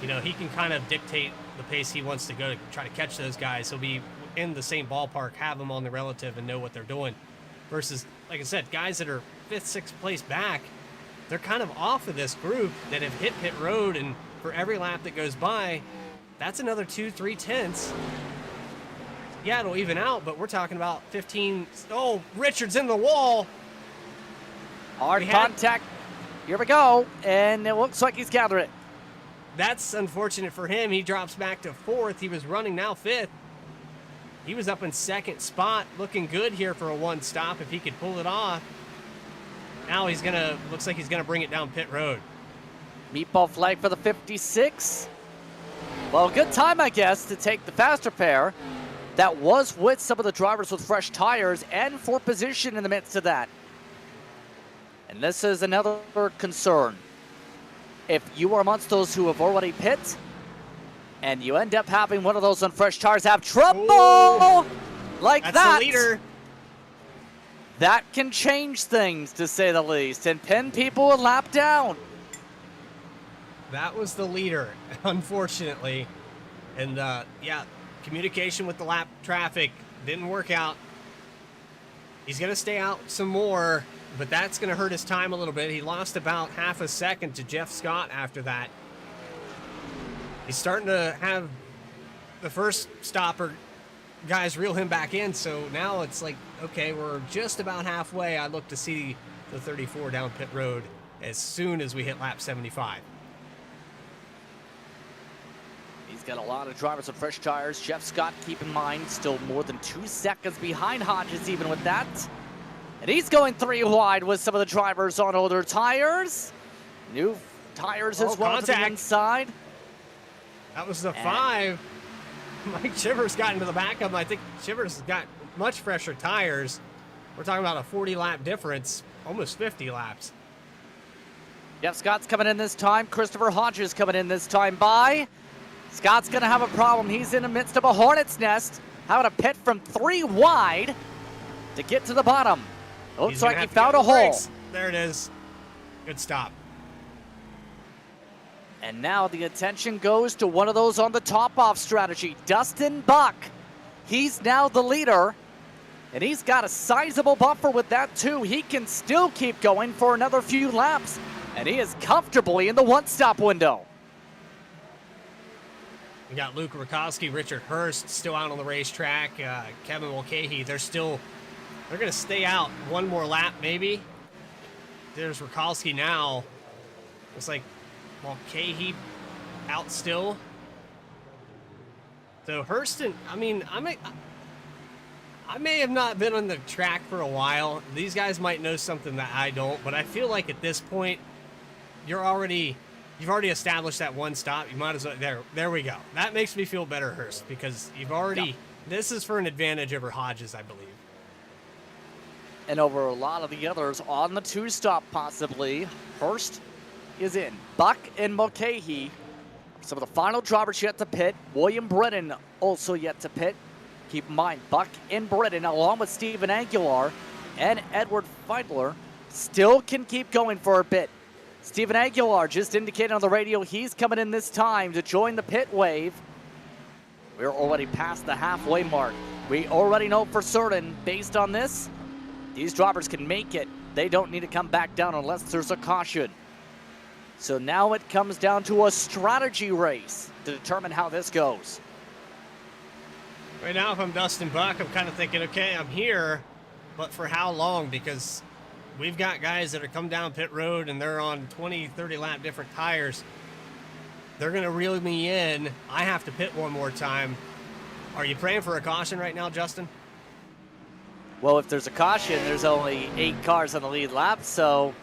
Speaker 4: you know, he can kind of dictate the pace he wants to go to try to catch those guys. He'll be in the same ballpark, have them on the relative, and know what they're doing. Versus, like I said, guys that are 5th, 6th place back, they're kind of off of this group that have hit pit road, and for every lap that goes by, that's another 2-3 tenths. Yeah, it'll even out, but we're talking about 15. Oh, Richards in the wall.
Speaker 5: Hard contact. Here we go. And it looks like he's gathered it.
Speaker 4: That's unfortunate for him. He drops back to 4th. He was running now 5th. He was up in 2nd spot, looking good here for a one stop if he could pull it off. Now he's gonna, looks like he's gonna bring it down pit road.
Speaker 5: Meatball flag for the 56. Well, good time, I guess, to take the faster pair. That was with some of the drivers with fresh tires and for position in the midst of that. And this is another concern. If you are amongst those who have already pit and you end up having one of those on fresh tires have trouble like
Speaker 4: That's
Speaker 5: that,
Speaker 4: the leader.
Speaker 5: That can change things, to say the least, and pin people a lap down.
Speaker 4: That was the leader, unfortunately. And yeah, communication with the lap traffic didn't work out. He's going to stay out some more, but that's going to hurt his time a little bit. He lost about half a second to Jeff Scott after that. He's starting to have the first stopper guys reel him back in, so now it's like, okay, we're just about halfway. I look to see the 34 down pit road as soon as we hit lap 75.
Speaker 5: He's got a lot of drivers with fresh tires. Jeff Scott, keep in mind, still more than 2 seconds behind Hodges even with that. And he's going 3 wide with some of the drivers on older tires. New tires as well to the inside.
Speaker 4: That was the 5. Mike Chivers got into the back of him. I think Chivers has got much fresher tires. We're talking about a 40-lap difference, almost 50 laps.
Speaker 5: Jeff Scott's coming in this time. Christopher Hodges coming in this time by. Scott's going to have a problem. He's in the midst of a hornet's nest. Having to pit from 3 wide to get to the bottom. Looks like he found a hole.
Speaker 4: There it is. Good stop.
Speaker 5: And now the attention goes to one of those on the top-off strategy, Dustin Buck. He's now the leader, and he's got a sizable buffer with that too. He can still keep going for another few laps, and he is comfortably in the one-stop window.
Speaker 4: We got Luke Rakowski, Richard Hurst still out on the racetrack. Kevin Mulcahy, they're going to stay out one more lap maybe. There's Rakowski now. It's like Mulcahy out still. So Hurston, I mean, I may have not been on the track for a while. These guys might know something that I don't, but I feel like at this point, you've already established that one stop. You might as well, there we go. That makes me feel better, Hurst, because you've already, this is for an advantage over Hodges, I believe.
Speaker 5: And over a lot of the others on the two-stop possibly. Hurst is in. Buck and Mulcahy, some of the final drivers yet to pit. William Britton also yet to pit. Keep in mind, Buck and Britton, along with Steven Aguilar and Edward Feidler, still can keep going for a bit. Steven Aguilar just indicated on the radio he's coming in this time to join the pit wave. We're already past the halfway mark. We already know for certain, based on this, these drivers can make it. They don't need to come back down unless there's a caution. So now it comes down to a strategy race to determine how this goes.
Speaker 4: Right now, if I'm Dustin Buck, I'm kind of thinking, okay, I'm here, but for how long? Because we've got guys that are come down pit road and they're on 20, 30 lap different tires. They're going to reel me in. I have to pit one more time. Are you praying for a caution right now, Justin?
Speaker 5: Well, if there's a caution, there's only 8 cars on the lead lap, so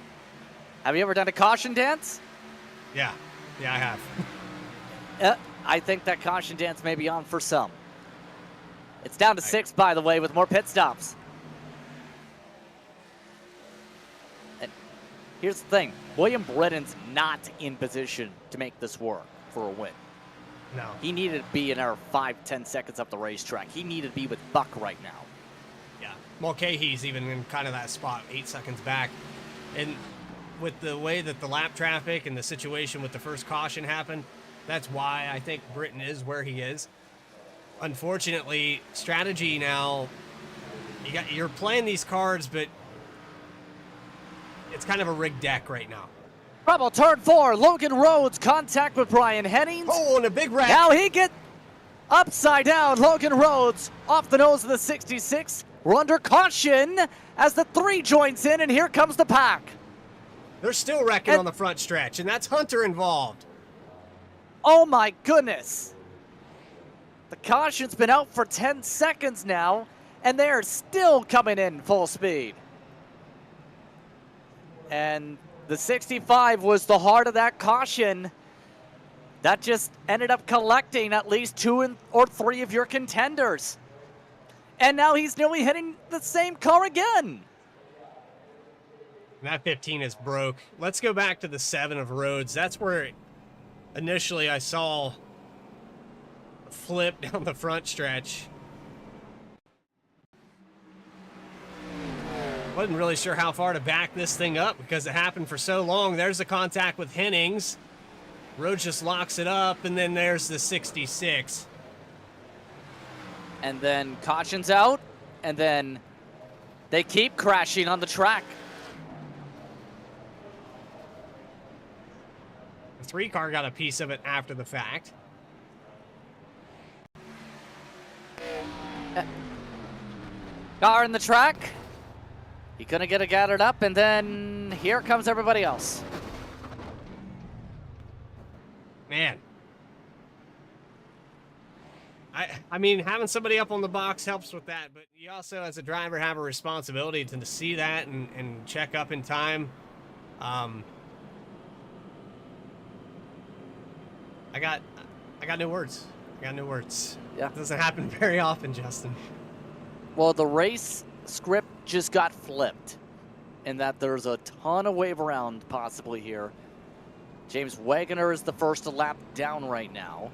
Speaker 5: have you ever done a caution dance?
Speaker 4: Yeah, I have.
Speaker 5: I think that caution dance may be on for some. It's down to 6, by the way, with more pit stops. And here's the thing. William Britton's not in position to make this work for a win.
Speaker 4: No.
Speaker 5: He needed to be in our 5-10 seconds up the racetrack. He needed to be with Buck right now.
Speaker 4: Yeah. Mulcahy's even in kind of that spot, 8 seconds back. And with the way that the lap traffic and the situation with the first caution happened, that's why I think Britton is where he is. Unfortunately, strategy now, you're playing these cards, but it's kind of a rigged deck right now.
Speaker 5: Trouble, turn 4, Logan Rhodes, contact with Brian Hennings.
Speaker 4: Oh, and a big wreck.
Speaker 5: Now he gets upside down. Logan Rhodes off the nose of the 66. We're under caution as the 3 joins in, and here comes the pack.
Speaker 4: They're still wrecking on the front stretch, and that's Hunter involved.
Speaker 5: Oh my goodness. The caution's been out for 10 seconds now, and they're still coming in full speed. And the 65 was the heart of that caution. That just ended up collecting at least 2 or 3 of your contenders. And now he's nearly hitting the same car again.
Speaker 4: That 15 is broke. Let's go back to the 7 of Rhodes. That's where initially I saw a flip down the front stretch. Wasn't really sure how far to back this thing up because it happened for so long. There's the contact with Hennings. Rhodes just locks it up, and then there's the 66.
Speaker 5: And then caution's out, and then they keep crashing on the track.
Speaker 4: The 3 car got a piece of it after the fact.
Speaker 5: Car in the track. He's gonna get it gathered up, and then here comes everybody else.
Speaker 4: Man. I mean, having somebody up on the box helps with that, but you also, as a driver, have a responsibility to see that and check up in time. I got no words.
Speaker 5: Yeah.
Speaker 4: It doesn't happen very often, Justin.
Speaker 5: Well, the race script just got flipped in that there's a ton of wave around possibly here. James Wagoner is the first lap down right now.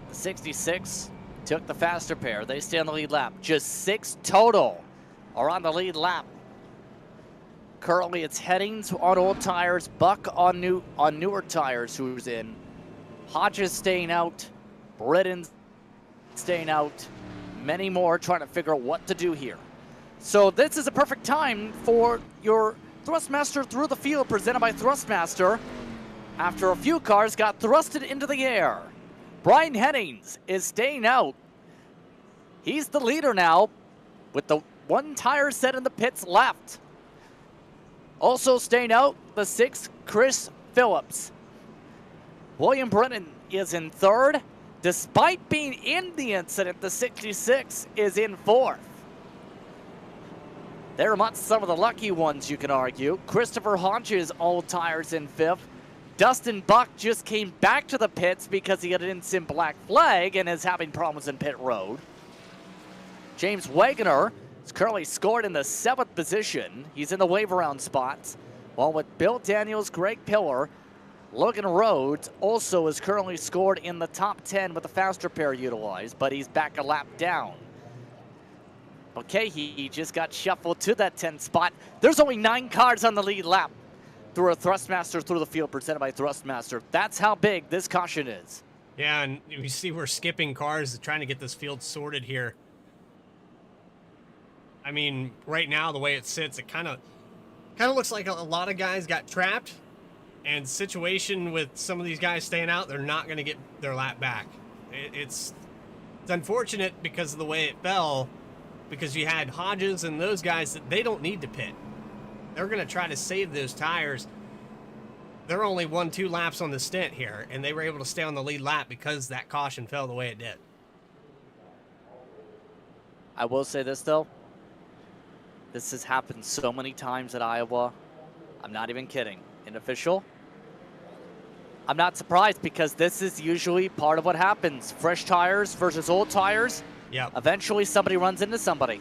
Speaker 5: The 66 took the faster pair. They stay on the lead lap. Just 6 total are on the lead lap. Currently, it's Headings on old tires, Buck on newer tires who's in. Hodges staying out. Britton staying out. Many more trying to figure out what to do here. So this is a perfect time for your Thrustmaster through the field presented by Thrustmaster. After a few cars got thrusted into the air. Brian Hennings is staying out. He's the leader now with the one tire set in the pits left. Also staying out, the 6, Chris Phillips. William Brennan is in 3rd. Despite being in the incident, the 66 is in 4th. They're amongst some of the lucky ones, you can argue. Christopher Hodges, all tires in 5th. Dustin Buck just came back to the pits because he had an instant black flag and is having problems in pit road. James Wagoner is currently scored in the 7th position. He's in the wave around spots. While with Bill Daniels, Greg Pillar, Logan Rhodes also is currently scored in the top 10 with the faster pair utilized, but he's back a lap down. Okay, he just got shuffled to that 10th spot. There's only 9 cars on the lead lap through a Thrustmaster through the field presented by Thrustmaster. That's how big this caution is.
Speaker 4: Yeah, and you see we're skipping cars trying to get this field sorted here. I mean, right now, the way it sits, it kind of looks like a lot of guys got trapped. And situation with some of these guys staying out, they're not going to get their lap back. It's unfortunate because of the way it fell, because you had Hodges and those guys that they don't need to pit. They're going to try to save those tires. They're only 1-2 laps on the stint here, and they were able to stay on the lead lap because that caution fell the way it did.
Speaker 5: I will say this, though. This has happened so many times at Iowa. I'm not even kidding. Unofficial. I'm not surprised because this is usually part of what happens. Fresh tires versus old tires.
Speaker 4: Yep.
Speaker 5: Eventually somebody runs into somebody.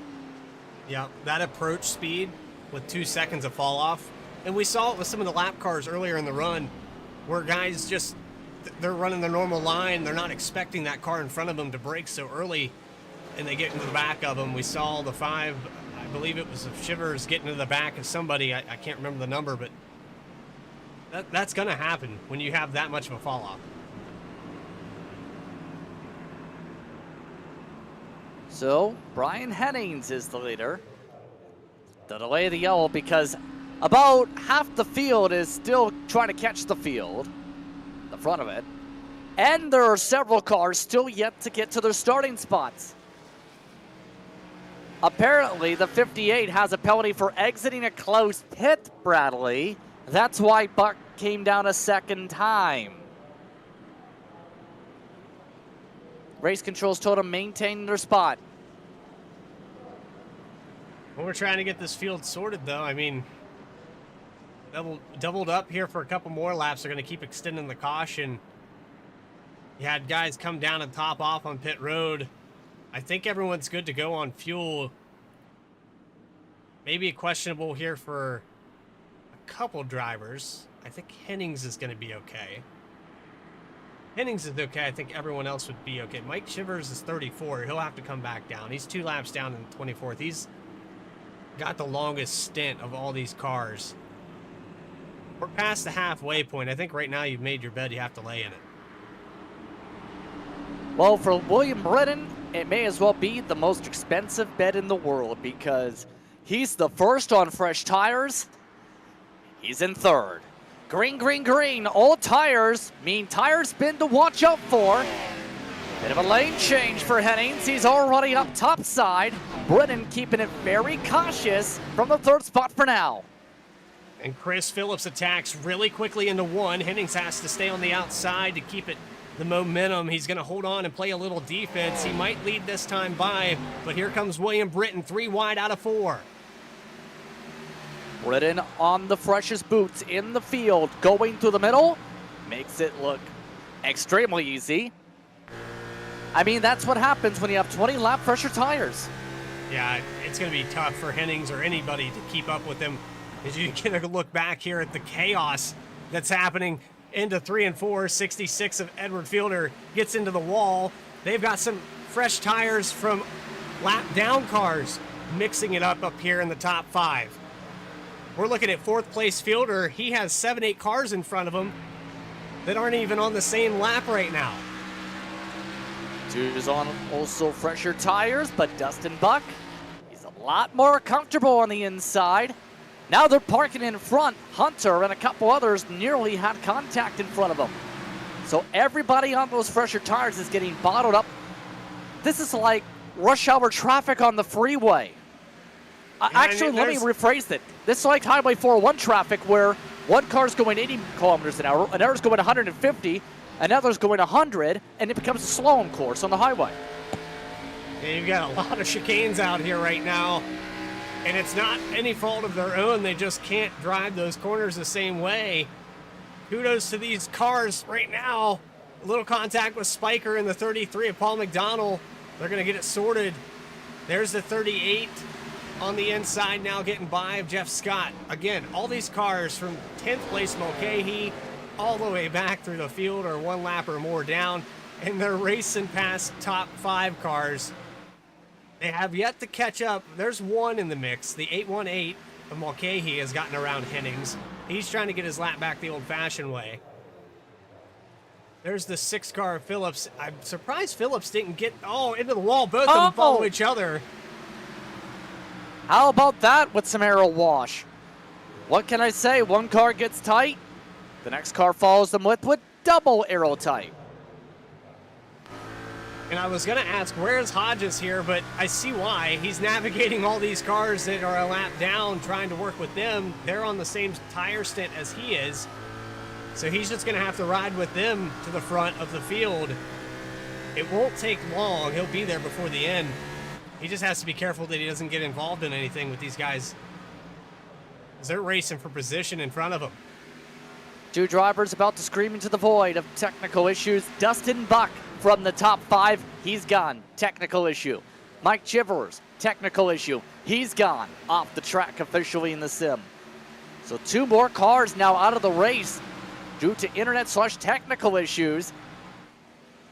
Speaker 4: Yep. That approach speed with 2 seconds of fall off. And we saw it with some of the lap cars earlier in the run where guys just, they're running their normal line. They're not expecting that car in front of them to brake so early and they get into the back of them. We saw the 5, I believe it was of Shivers getting into the back of somebody. I can't remember the number, but that's going to happen when you have that much of a fall off.
Speaker 5: So, Brian Hennings is the leader. The delay of the yellow because about half the field is still trying to catch the field, the front of it. And there are several cars still yet to get to their starting spots. Apparently, the 58 has a penalty for exiting a closed pit, Bradley. That's why Buck came down a second time. Race controls told him maintain their spot.
Speaker 4: Well, we're trying to get this field sorted, though. I mean, doubled up here for a couple more laps. They're going to keep extending the caution. You had guys come down and top off on pit road. I think everyone's good to go on fuel. Maybe questionable here for a couple drivers. I think Hennings is going to be okay. Hennings is okay. I think everyone else would be okay. Mike Shivers is 34. He'll have to come back down. He's 2 laps down in 24th. He's got the longest stint of all these cars. We're past the halfway point. I think right now you've made your bed. You have to lay in it.
Speaker 5: Well, for William Brennan, it may as well be the most expensive bed in the world because he's the first on fresh tires. He's in 3rd. Green, green, green. All tires mean tire spin to watch out for. Bit of a lane change for Hennings. He's already up top side. Brennan keeping it very cautious from the 3rd spot for now.
Speaker 4: And Chris Phillips attacks really quickly into 1. Hennings has to stay on the outside to keep it the momentum. He's going to hold on and play a little defense. He might lead this time by, but here comes William Britton, 3 wide out of 4.
Speaker 5: Britton on the freshest boots in the field, going through the middle, makes it look extremely easy. I mean, that's what happens when you have 20 lap pressure tires.
Speaker 4: Yeah, it's going to be tough for Hennings or anybody to keep up with him. As you get a look back here at the chaos that's happening into 3 and 4, 66 of Edward Fielder gets into the wall. They've got some fresh tires from lap down cars mixing it up here in the top 5. We're looking at 4th place Fielder. He has 7-8 cars in front of him. that aren't even on the same lap right now.
Speaker 5: Dude's on also fresher tires, but Dustin Buck, he's a lot more comfortable on the inside. Now they're parking in front. Hunter and a couple others nearly had contact in front of them. So everybody on those fresher tires is getting bottled up. This is like rush hour traffic on the freeway. Actually, let me rephrase it. This is like Highway 401 traffic where one car's going 80 kilometers an hour, another's going 150, another's going 100, and it becomes a slalom course on the highway.
Speaker 4: Yeah, you've got a lot of chicanes out here right now, and it's not any fault of their own. They just can't drive those corners the same way. Kudos to these cars right now. A little contact with Spiker in the 33 of Paul McDonald. They're going to get it sorted. There's the 38 on the inside now getting by of Jeff Scott. Again, all these cars from 10th place Mulcahy all the way back through the field are one lap or more down, and they're racing past top 5 cars. They have yet to catch up. There's one in the mix. The 818 of Mulcahy has gotten around Hennings. He's trying to get his lap back the old-fashioned way. There's the 6-car Phillips. I'm surprised Phillips didn't get into the wall. Both of them follow each other.
Speaker 5: How about that with some aero wash? What can I say? One car gets tight, the next car follows them with double aero tight.
Speaker 4: And I was going to ask, where's Hodges here? But I see why. He's navigating all these cars that are a lap down, trying to work with them. They're on the same tire stint as he is. So he's just going to have to ride with them to the front of the field. It won't take long. He'll be there before the end. He just has to be careful that he doesn't get involved in anything with these guys, because they're racing for position in front of him.
Speaker 5: 2 drivers about to scream into the void of technical issues. Dustin Buck from the top 5, he's gone. Technical issue. Mike Chivers, technical issue. He's gone off the track officially in the sim. So 2 more cars now out of the race due to internet/technical issues.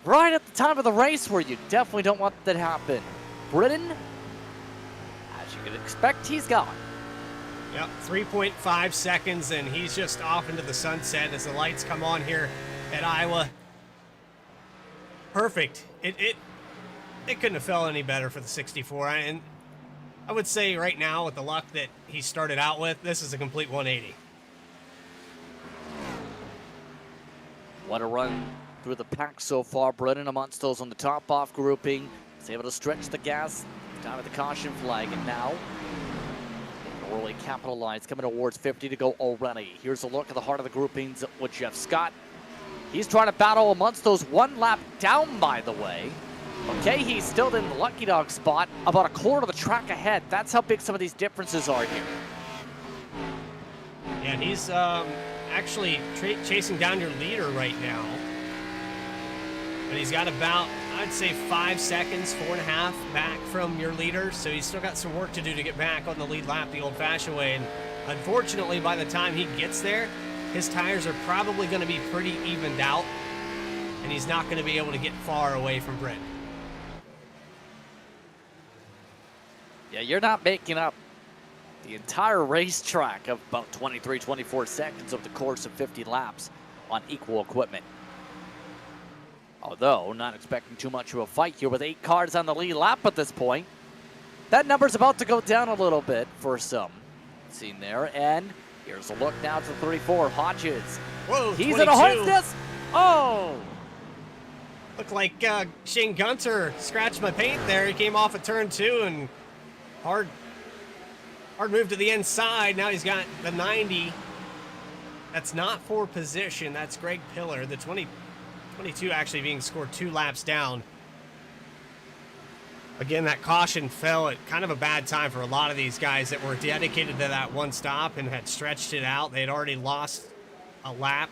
Speaker 5: Right at the time of the race where you definitely don't want that to happen. Britton, as you could expect, he's gone.
Speaker 4: Yep, 3.5 seconds, and he's just off into the sunset as the lights come on here at Iowa. Perfect. It couldn't have felt any better for the 64. And I would say right now, with the luck that he started out with, this is a complete 180.
Speaker 5: What a run through the pack so far. Brennan amongst those on the top off grouping. He's able to stretch the gas down at the caution flag, and now really capitalized, coming towards 50 to go already. Here's a look at the heart of the groupings with Jeff Scott. He's trying to battle amongst those, 1 lap down, by the way. Okay, he's still in the lucky dog spot, about a quarter of the track ahead. That's how big some of these differences are here.
Speaker 4: Yeah, and he's actually chasing down your leader right now. But he's got about, I'd say, 5 seconds, 4.5 back from your leader. So he's still got some work to do to get back on the lead lap the old-fashioned way. And unfortunately, by the time he gets there, his tires are probably going to be pretty evened out. And he's not going to be able to get far away from Brent.
Speaker 5: Yeah, you're not making up the entire racetrack of about 23, 24 seconds over the course of 50 laps on equal equipment. Although, not expecting too much of a fight here with 8 cars on the lead lap at this point. That number's about to go down a little bit for some. Seen there, and here's a look now to 34, Hodges.
Speaker 4: Whoa,
Speaker 5: He's
Speaker 4: 22.
Speaker 5: in a harness. Oh!
Speaker 4: Looked like Shane Gunter scratched my paint there. He came off of turn 2 and hard move to the inside. Now he's got the 90. That's not for position. That's Greg Pillar. The 22 actually being scored 2 laps down. Again, that caution fell at kind of a bad time for a lot of these guys that were dedicated to that one stop and had stretched it out. They had already lost a lap.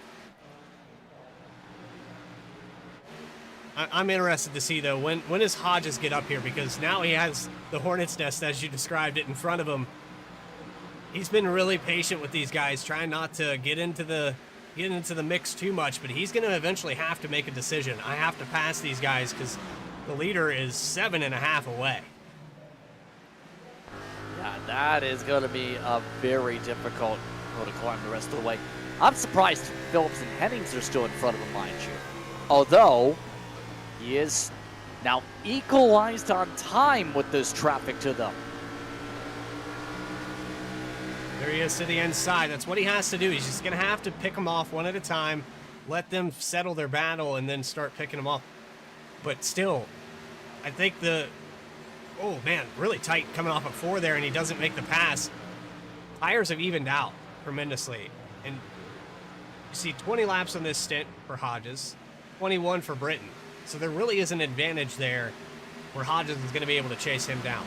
Speaker 4: I'm interested to see, though, when does Hodges get up here? Because now he has the Hornet's Nest, as you described it, in front of him. He's been really patient with these guys, trying not to get into the mix too much, but he's going to eventually have to make a decision. I have to pass these guys because the leader is 7.5 away.
Speaker 5: Yeah, that is going to be a very difficult hill to climb the rest of the way. I'm surprised Phillips and Hennings are still in front of him, mind you. Although, he is now equalized on time with this traffic to them.
Speaker 4: There he is to the inside. That's what he has to do. He's just going to have to pick them off one at a time, let them settle their battle, and then start picking them off. But still, I think oh man, really tight coming off of 4 there, and he doesn't make the pass. Tires have evened out tremendously. And you see 20 laps on this stint for Hodges, 21 for Britton. So there really is an advantage there where Hodges is going to be able to chase him down.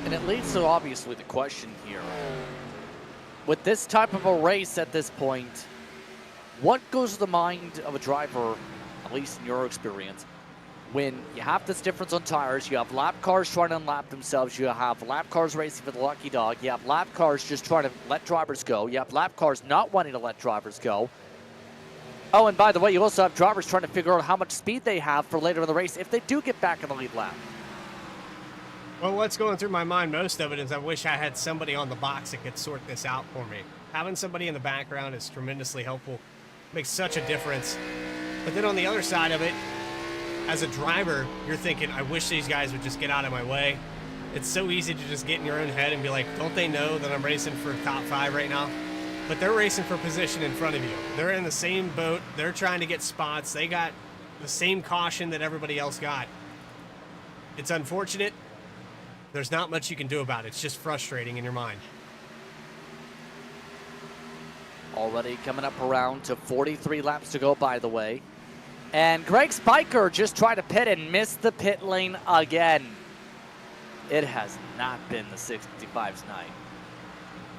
Speaker 5: And it leads to obviously the question here. With this type of a race at this point, what goes to the mind of a driver, at least in your experience, when you have this difference on tires, you have lap cars trying to unlap themselves, you have lap cars racing for the lucky dog, you have lap cars just trying to let drivers go, you have lap cars not wanting to let drivers go. Oh, and by the way, you also have drivers trying to figure out how much speed they have for later in the race if they do get back in the lead lap.
Speaker 4: Well, what's going through my mind most of it is I wish I had somebody on the box that could sort this out for me. Having somebody in the background is tremendously helpful. Makes such a difference. But then on the other side of it, as a driver, you're thinking, I wish these guys would just get out of my way. It's so easy to just get in your own head and be like, don't they know that I'm racing for top 5 right now? But they're racing for position in front of you. They're in the same boat. They're trying to get spots. They got the same caution that everybody else got. It's unfortunate. There's not much you can do about it. It's just frustrating in your mind.
Speaker 5: Already coming up around to 43 laps to go, by the way. And Greg Spiker just tried to pit and missed the pit lane again. It has not been the 65's night.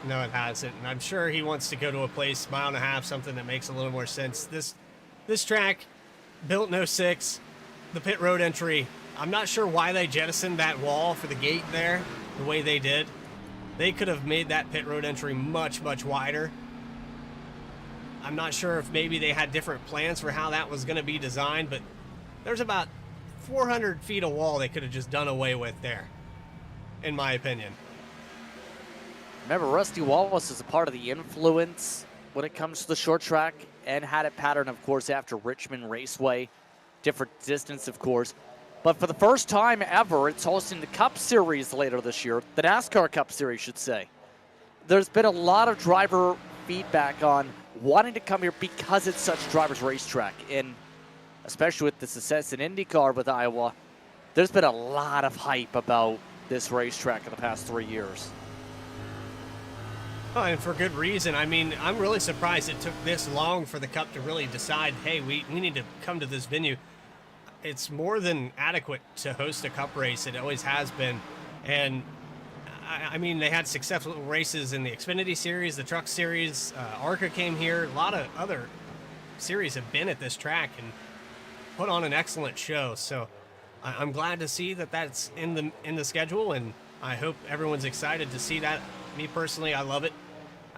Speaker 4: No, it hasn't. And I'm sure he wants to go to a place, mile and a half, something that makes a little more sense. This track, built in 06, the pit road entry, I'm not sure why they jettisoned that wall for the gate there the way they did. They could have made that pit road entry much, much wider. I'm not sure if maybe they had different plans for how that was going to be designed, but there's about 400 feet of wall they could have just done away with there, in my opinion.
Speaker 5: Remember, Rusty Wallace is a part of the influence when it comes to the short track and had it patterned, of course, after Richmond Raceway. Different distance, of course. But for the first time ever, it's hosting the Cup Series later this year, the NASCAR Cup Series, should say. There's been a lot of driver feedback on wanting to come here because it's such a driver's racetrack. And especially with the success in IndyCar with Iowa, there's been a lot of hype about this racetrack in the past 3 years.
Speaker 4: Oh, and for good reason. I mean, I'm really surprised it took this long for the Cup to really decide, hey, we need to come to this venue. It's more than adequate to host a Cup race. It always has been. And, I mean, they had successful races in the Xfinity Series, the Truck Series. ARCA came here. A lot of other series have been at this track and put on an excellent show. So I'm glad to see that that's in the schedule, and I hope everyone's excited to see that. Me personally, I love it.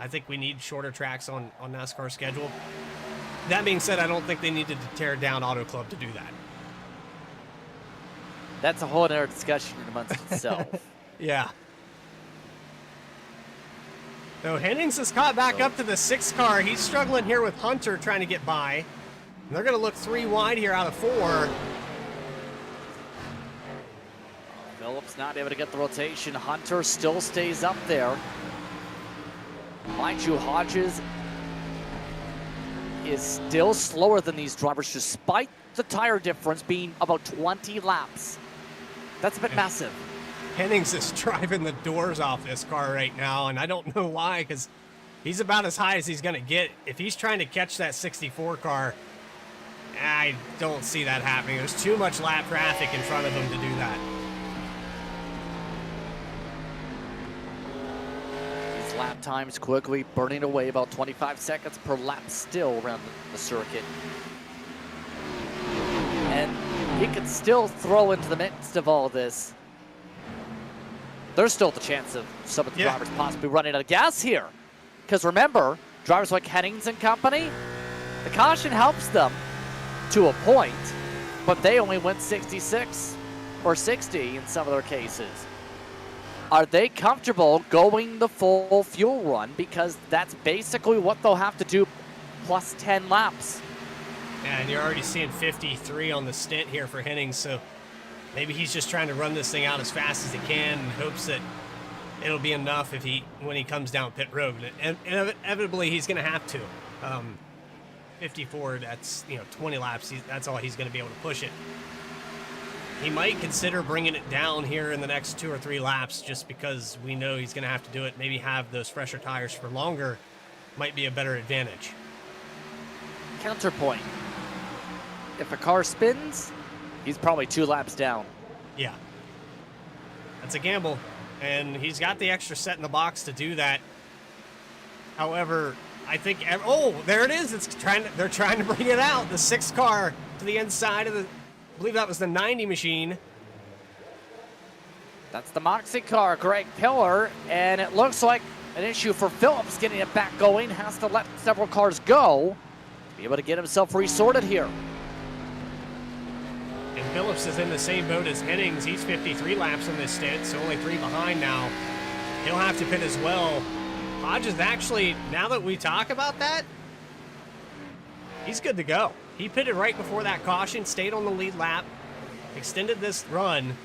Speaker 4: I think we need shorter tracks on NASCAR schedule. That being said, I don't think they needed to tear down Auto Club to do that.
Speaker 5: That's a whole other discussion in amongst itself.
Speaker 4: Yeah. So Hennings is caught back up to the 6 car. He's struggling here with Hunter trying to get by. And they're going to look 3 wide here out of 4.
Speaker 5: Phillips not able to get the rotation. Hunter still stays up there. Mind you, Hodges is still slower than these drivers despite the tire difference being about 20 laps. That's a bit massive.
Speaker 4: Hennings is driving the doors off this car right now, and I don't know why, because he's about as high as he's going to get. If he's trying to catch that 64 car, I don't see that happening. There's too much lap traffic in front of him to do that.
Speaker 5: These lap times quickly burning away, about 25 seconds per lap still around the circuit. And he could still throw into the midst of all this. There's still the chance of some of the drivers possibly running out of gas here. Because remember, drivers like Hennings and company, the caution helps them to a point, but they only went 66 or 60 in some of their cases. Are they comfortable going the full fuel run? Because that's basically what they'll have to do plus 10 laps.
Speaker 4: Yeah, and you're already seeing 53 on the stint here for Hennings, so maybe he's just trying to run this thing out as fast as he can and hopes that it'll be enough when he comes down pit road. And inevitably, he's going to have to. 54, that's 20 laps. That's all he's going to be able to push it. He might consider bringing it down here in the next 2 or 3 laps just because we know he's going to have to do it. Maybe have those fresher tires for longer might be a better advantage.
Speaker 5: Counterpoint. If a car spins, he's probably 2 laps down.
Speaker 4: Yeah. That's a gamble. And he's got the extra set in the box to do that. However, I think... Oh, there it is. They're trying to bring it out. The 6th car to the inside of the... I believe that was the 90 machine.
Speaker 5: That's the Moxie car, Greg Pillar, and it looks like an issue for Phillips getting it back going. Has to let several cars go to be able to get himself resorted here.
Speaker 4: And Phillips is in the same boat as Hennings. He's 53 laps in this stint, so only 3 behind now. He'll have to pit as well. Hodges actually, now that we talk about that, he's good to go. He pitted right before that caution, stayed on the lead lap, extended this run.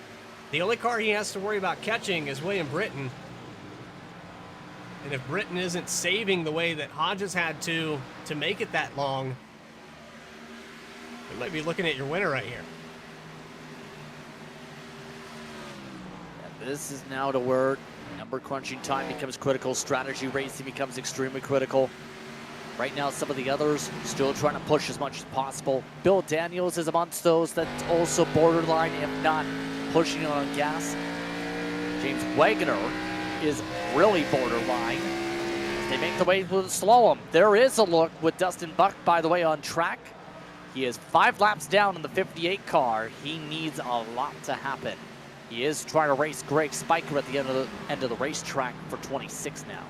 Speaker 4: The only car he has to worry about catching is William Britton. And if Britton isn't saving the way that Hodges had to make it that long, you might be looking at your winner right here.
Speaker 5: And this is now to where number crunching time becomes critical, strategy racing becomes extremely critical. Right now, some of the others still trying to push as much as possible. Bill Daniels is amongst those that's also borderline, if not pushing on gas. James Wagner is really borderline. They make the way to the slalom. There is a look with Dustin Buck, by the way, on track. He is 5 laps down in the 58 car. He needs a lot to happen. He is trying to race Greg Spiker at the end of the racetrack for 26 now.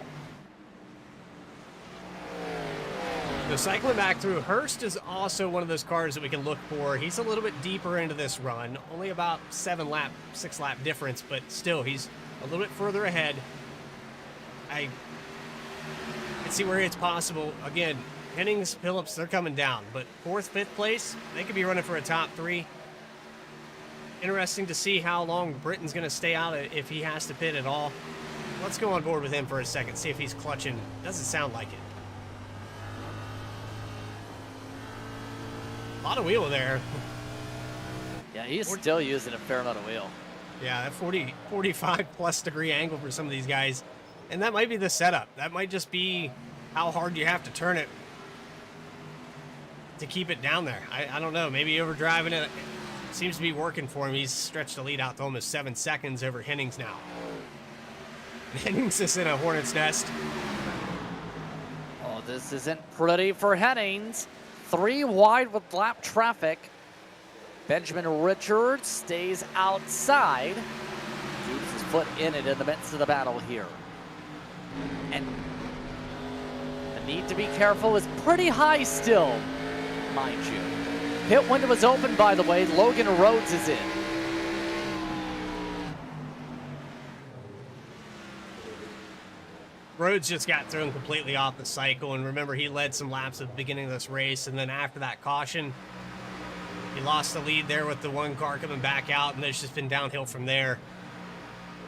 Speaker 4: So cycling back through, Hurst is also one of those cars that we can look for. He's a little bit deeper into this run, only about 6 lap difference, but still he's a little bit further ahead. I can see where it's possible. Again, Hennings, Phillips, they're coming down, but 4th, 5th place, they could be running for a top 3. Interesting to see how long Britton's going to stay out if he has to pit at all. Let's go on board with him for a second, see if he's clutching. Doesn't sound like it. A lot of wheel there.
Speaker 5: Yeah, he's still using a fair amount of wheel.
Speaker 4: Yeah, that 45 plus degree angle for some of these guys. And that might be the setup. That might just be how hard you have to turn it to keep it down there. I don't know. Maybe overdriving it seems to be working for him. He's stretched the lead out to almost 7 seconds over Hennings now. Hennings is in a hornet's nest.
Speaker 5: Oh, this isn't pretty for Hennings. 3 wide with lap traffic. Benjamin Richards stays outside. Keeps his foot in it in the midst of the battle here. And the need to be careful is pretty high still, mind you. Pit window is open, by the way. Logan Rhodes is in.
Speaker 4: Rhodes just got thrown completely off the cycle, and remember, he led some laps at the beginning of this race, and then after that caution, he lost the lead there with the 1 car coming back out, and it's just been downhill from there.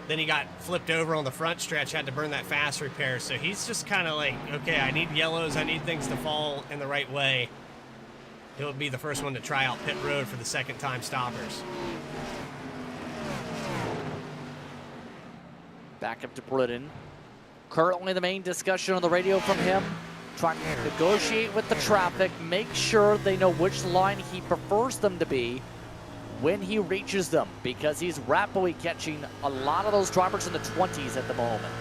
Speaker 4: Then he got flipped over on the front stretch, had to burn that fast repair, so he's just kind of like, okay, I need yellows, I need things to fall in the right way. He'll be the first one to try out pit road for the 2nd time stoppers.
Speaker 5: Back up to Britton. Currently the main discussion on the radio from him, trying to negotiate with the traffic, make sure they know which line he prefers them to be when he reaches them, because he's rapidly catching a lot of those drivers in the 20s at the moment.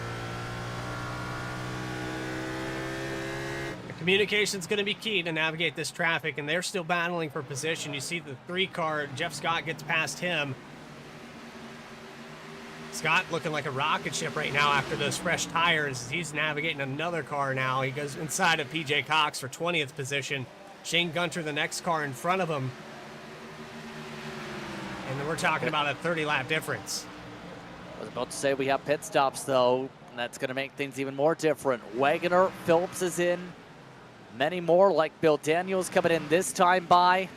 Speaker 4: Communication's going to be key to navigate this traffic, and they're still battling for position. You see the 3 car, Jeff Scott gets past him. Scott looking like a rocket ship right now after those fresh tires. He's navigating another car now. He goes inside of PJ Cox for 20th position. Shane Gunter, the next car in front of him. And then we're talking about a 30-lap difference.
Speaker 5: I was about to say we have pit stops, though, and that's going to make things even more different. Wagoner, Phillips is in. Many more, like Bill Daniels, coming in this time by.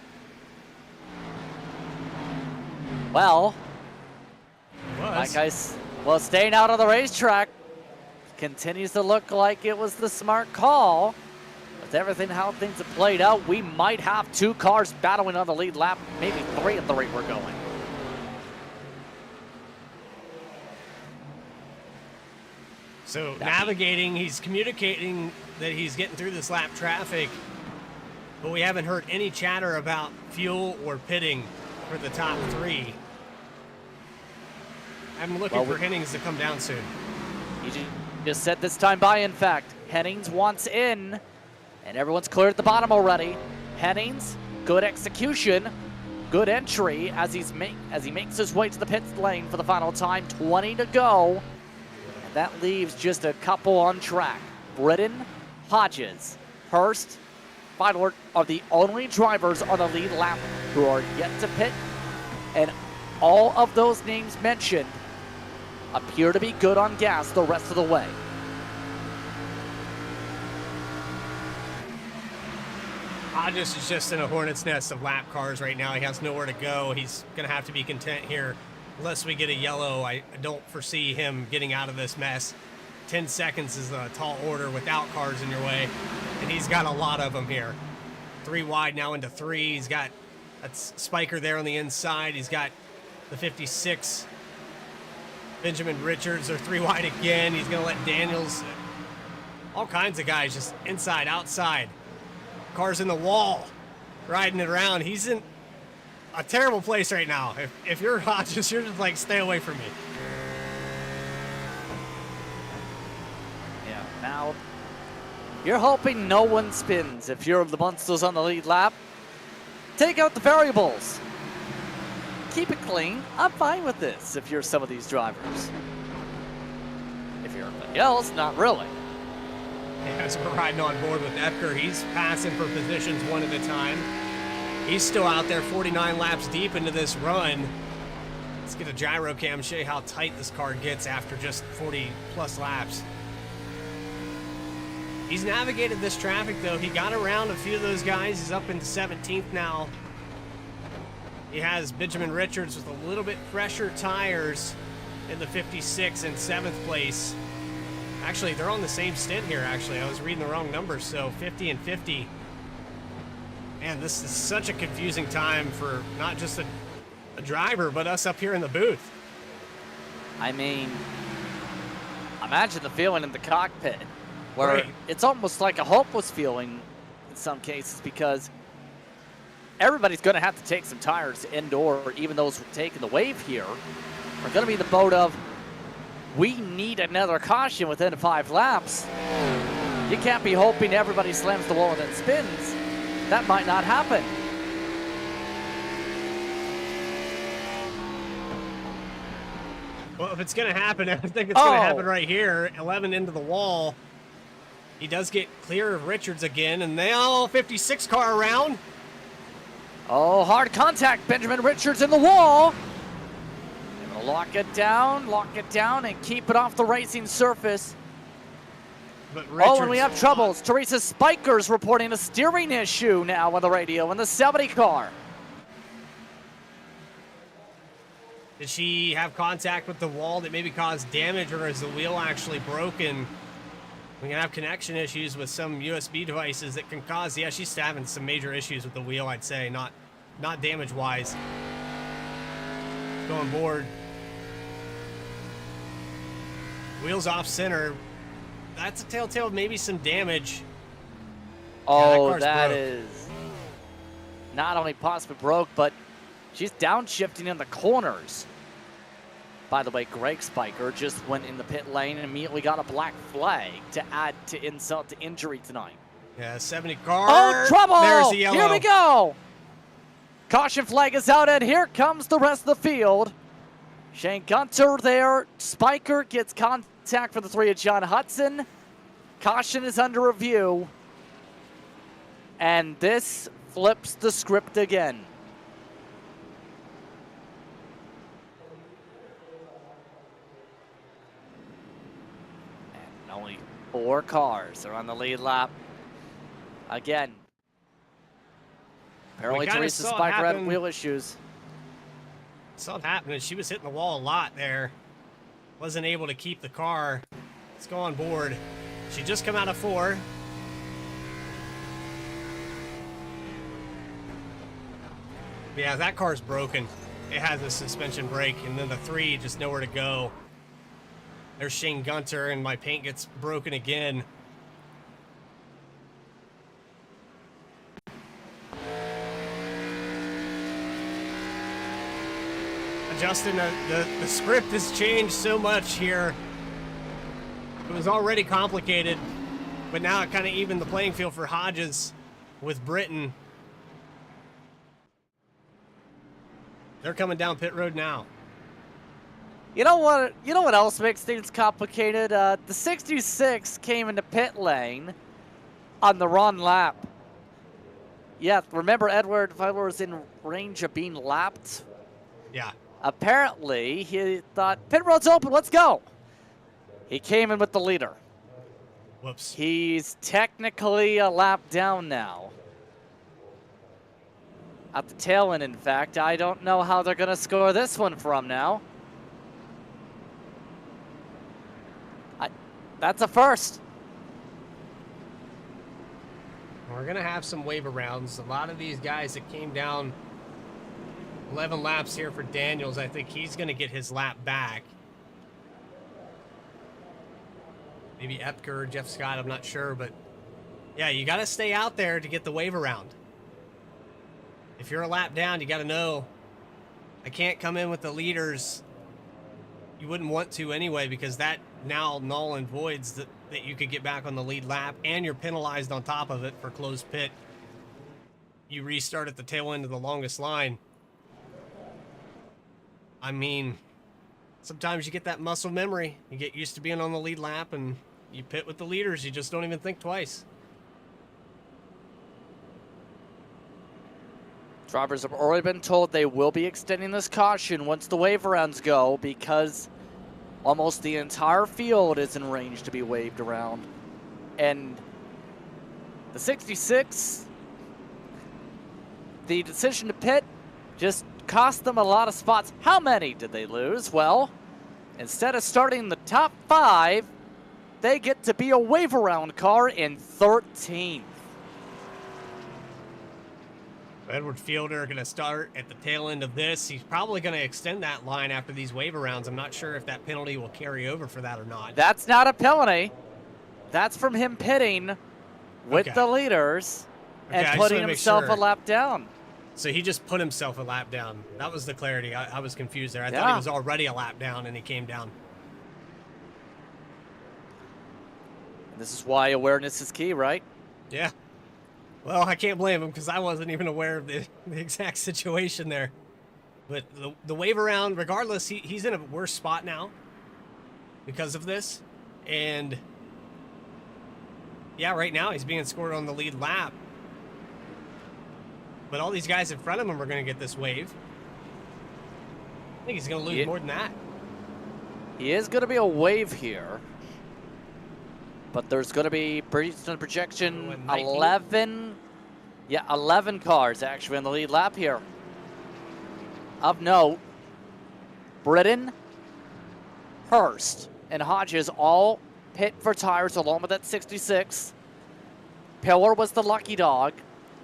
Speaker 5: Well, well, staying out on the racetrack continues to look like it was the smart call. With everything, how things have played out, we might have 2 cars battling on the lead lap, maybe 3 at the rate we're going.
Speaker 4: So navigating, he's communicating that he's getting through this lap traffic, but we haven't heard any chatter about fuel or pitting for the top 3. I'm looking for Hennings to come down soon.
Speaker 5: He just said this time by, in fact. Hennings wants in, and everyone's cleared at the bottom already. Hennings, good execution, good entry as he makes his way to the pit lane for the final time. 20 to go. That leaves just a couple on track. Britton, Hodges, Hurst, Fidler are the only drivers on the lead lap who are yet to pit. And all of those names mentioned appear to be good on gas the rest of the way.
Speaker 4: Hodges is just in a hornet's nest of lap cars right now. He has nowhere to go. He's going to have to be content here. Unless we get a yellow, I don't foresee him getting out of this mess. 10 seconds is a tall order without cars in your way, and he's got a lot of them here. 3 wide now into 3. He's got that's Spiker there on the inside. He's got the 56. Benjamin Richards are 3 wide again. He's going to let Daniels, all kinds of guys just inside, outside. Cars in the wall, riding it around. He's in a terrible place right now. If you're Hodges, you're just like, stay away from me.
Speaker 5: Yeah, now you're hoping no one spins if you're the Munsters on the lead lap. Take out the variables. Keep it clean. I'm fine with this if you're some of these drivers. If you're everybody else, not really.
Speaker 4: As we're riding on board with Epker, he's passing for positions one at a time. He's still out there 49 laps deep into this run. Let's get a gyro cam, show you how tight this car gets after just 40 plus laps. He's navigated this traffic though. He got around a few of those guys. He's up into 17th now. He has Benjamin Richards with a little bit fresher tires in the 56 and 7th place. Actually, they're on the same stint here, actually. I was reading the wrong numbers, so 50 and 50. Man, this is such a confusing time for not just a driver, but us up here in the booth.
Speaker 5: I mean, imagine the feeling in the cockpit, where it's almost like a hopeless feeling in some cases, because everybody's going to have to take some tires indoor. Even those taking the wave here are going to be in the boat of, we need another caution within 5 laps. You can't be hoping everybody slams the wall and then spins. That might not happen.
Speaker 4: Well, if it's going to happen, I think it's going to happen right here. 11 into the wall. He does get clear of Richards again, and now 56 car around.
Speaker 5: Oh, hard contact. Benjamin Richards in the wall. Lock it down, and keep it off the racing surface.
Speaker 4: But Richards,
Speaker 5: and we have troubles. Teresa Spiker's reporting a steering issue now on the radio in the 70 car.
Speaker 4: Did she have contact with the wall that maybe caused damage, or is the wheel actually broken? We can have connection issues with some USB devices that can cause, yeah, she's having some major issues with the wheel, I'd say, not damage-wise. Going board. Wheels off center. That's a telltale of maybe some damage.
Speaker 5: Oh,
Speaker 4: yeah,
Speaker 5: that is not only possibly broke, but she's downshifting in the corners. By the way, Greg Spiker just went in the pit lane and immediately got a black flag to add to insult to injury tonight.
Speaker 4: Yeah, 70 car.
Speaker 5: Oh, trouble!
Speaker 4: There's the yellow.
Speaker 5: Here we go. Caution flag is out, and here comes the rest of the field. Shane Gunter there. Spiker gets contact for the 3 of John Hudson. Caution is under review. And this flips the script again. 4 cars are on the lead lap. Again, apparently
Speaker 4: kinda
Speaker 5: Teresa's
Speaker 4: saw it
Speaker 5: Spiker had
Speaker 4: happen.
Speaker 5: wheel issues.
Speaker 4: Saw it happening. She was hitting the wall a lot there. Wasn't able to keep the car. Let's go on board. She just come out of 4. Yeah, that car's broken. It has a suspension brake, and then the 3 just nowhere to go. There's Shane Gunter, and my paint gets broken again. Justin, the script has changed so much here. It was already complicated, but now it kind of evened the playing field for Hodges with Britain. They're coming down pit road now.
Speaker 5: You know what? You know what else makes things complicated? The 66 came into pit lane on the wrong lap. Yeah, remember Edward Feiler was in range of being lapped?
Speaker 4: Yeah.
Speaker 5: Apparently, he thought, pit road's open, let's go. He came in with the leader.
Speaker 4: Whoops.
Speaker 5: He's technically a lap down now. At the tail end, in fact. I don't know how they're going to score this one from now. That's a first.
Speaker 4: We're going to have some wave arounds. A lot of these guys that came down 11 laps here for Daniels, I think he's going to get his lap back. Maybe Epker, Jeff Scott, I'm not sure, but yeah, you got to stay out there to get the wave around. If you're a lap down, you got to know, I can't come in with the leaders. You wouldn't want to anyway, because that now null and voids that you could get back on the lead lap, and you're penalized on top of it for closed pit. You restart at the tail end of the longest line. I mean, sometimes you get that muscle memory. You get used to being on the lead lap and you pit with the leaders. You just don't even think twice.
Speaker 5: Drivers have already been told they will be extending this caution once the wave rounds go, because almost the entire field is in range to be waved around. And the 66, the decision to pit just cost them a lot of spots. How many did they lose? Well, instead of starting the top 5, they get to be a wave around car in 13th.
Speaker 4: Edward Fielder going to start at the tail end of this. He's probably going to extend that line after these wave rounds. I'm not sure if that penalty will carry over for that or not.
Speaker 5: That's not a penalty. That's from him pitting with the leaders and putting himself a lap down.
Speaker 4: So he just put himself a lap down. That was the clarity. I was confused there. I thought he was already a lap down and he came down.
Speaker 5: This is why awareness is key, right?
Speaker 4: Yeah. Well, I can't blame him because I wasn't even aware of the exact situation there. But the wave around, regardless, he's in a worse spot now because of this. And yeah, right now he's being scored on the lead lap. But all these guys in front of him are going to get this wave. I think he's going to lose more than that.
Speaker 5: He is going to be a wave here. But there's going to be projection 11. Yeah, 11 cars actually in the lead lap here. Of note, Britton, Hurst, and Hodges all pit for tires along with that 66. Pillar was the lucky dog.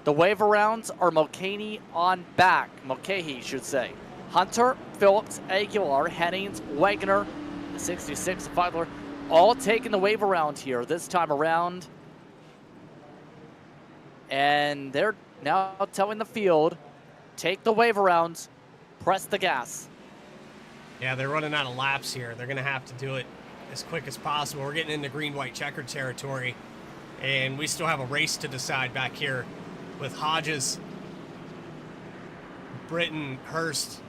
Speaker 5: The wave arounds are Mulcahy on back. Mulcahy, should say. Hunter, Phillips, Aguilar, Hennings, Wagner, the 66, Feidler, all taking the wave around here this time around. And they're now telling the field, take the wave arounds, press the gas.
Speaker 4: Yeah, they're running out of laps here. They're going to have to do it as quick as possible. We're getting into green-white checker territory, and we still have a race to decide back here with Hodges, Britton, Hurst,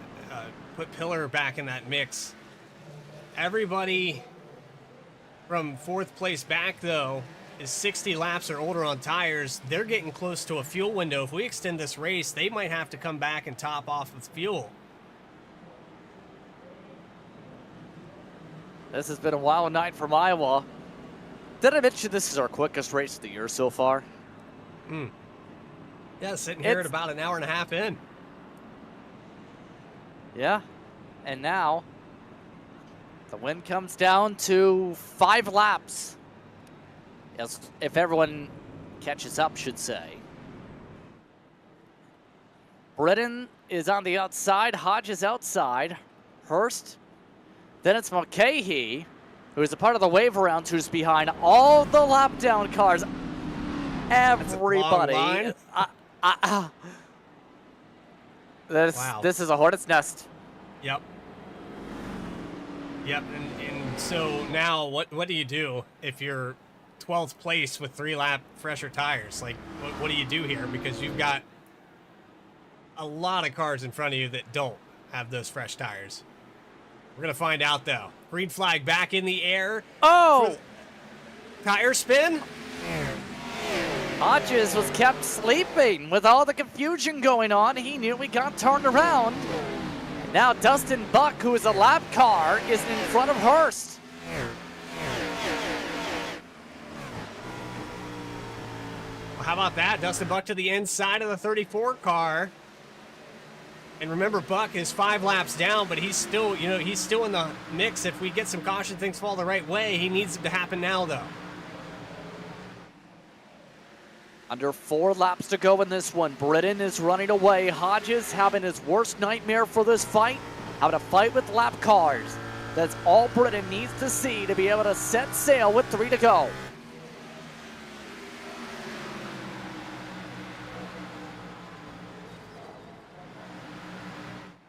Speaker 4: put Pillar back in that mix. Everybody from 4th place back, though, is 60 laps or older on tires. They're getting close to a fuel window. If we extend this race, they might have to come back and top off with fuel.
Speaker 5: This has been a wild night from Iowa. Did I mention this is our quickest race of the year so far?
Speaker 4: Yeah, sitting here at
Speaker 5: It's-
Speaker 4: about an hour and a half in.
Speaker 5: Yeah. And now, the win comes down to 5 laps. Yes, if everyone catches up, should say. Britton is on the outside. Hodge is outside. Hurst. Then it's Mulcahy, who is a part of the wave around, who's behind all the lap down cars. Everybody.
Speaker 4: line. Wow.
Speaker 5: This is a hornet's nest.
Speaker 4: Yep. Yep, and so now what do you do if you're 12th place with 3 lap fresher tires? Like, what do you do here? Because you've got a lot of cars in front of you that don't have those fresh tires. We're going to find out, though. Green flag back in the air.
Speaker 5: Oh!
Speaker 4: Tire spin?
Speaker 5: Hodges was kept sleeping with all the confusion going on. He knew we got turned around. Now Dustin Buck, who is a lap car, is in front of Hurst.
Speaker 4: Well, how about that? Dustin Buck to the inside of the 34 car. And remember, Buck is 5 laps down, but he's still, he's still in the mix. If we get some caution, things fall the right way. He needs it to happen now, though.
Speaker 5: Under 4 laps to go in this one. Britton is running away. Hodges having his worst nightmare for this fight. Having a fight with lap cars. That's all Britton needs to see to be able to set sail with 3 to go.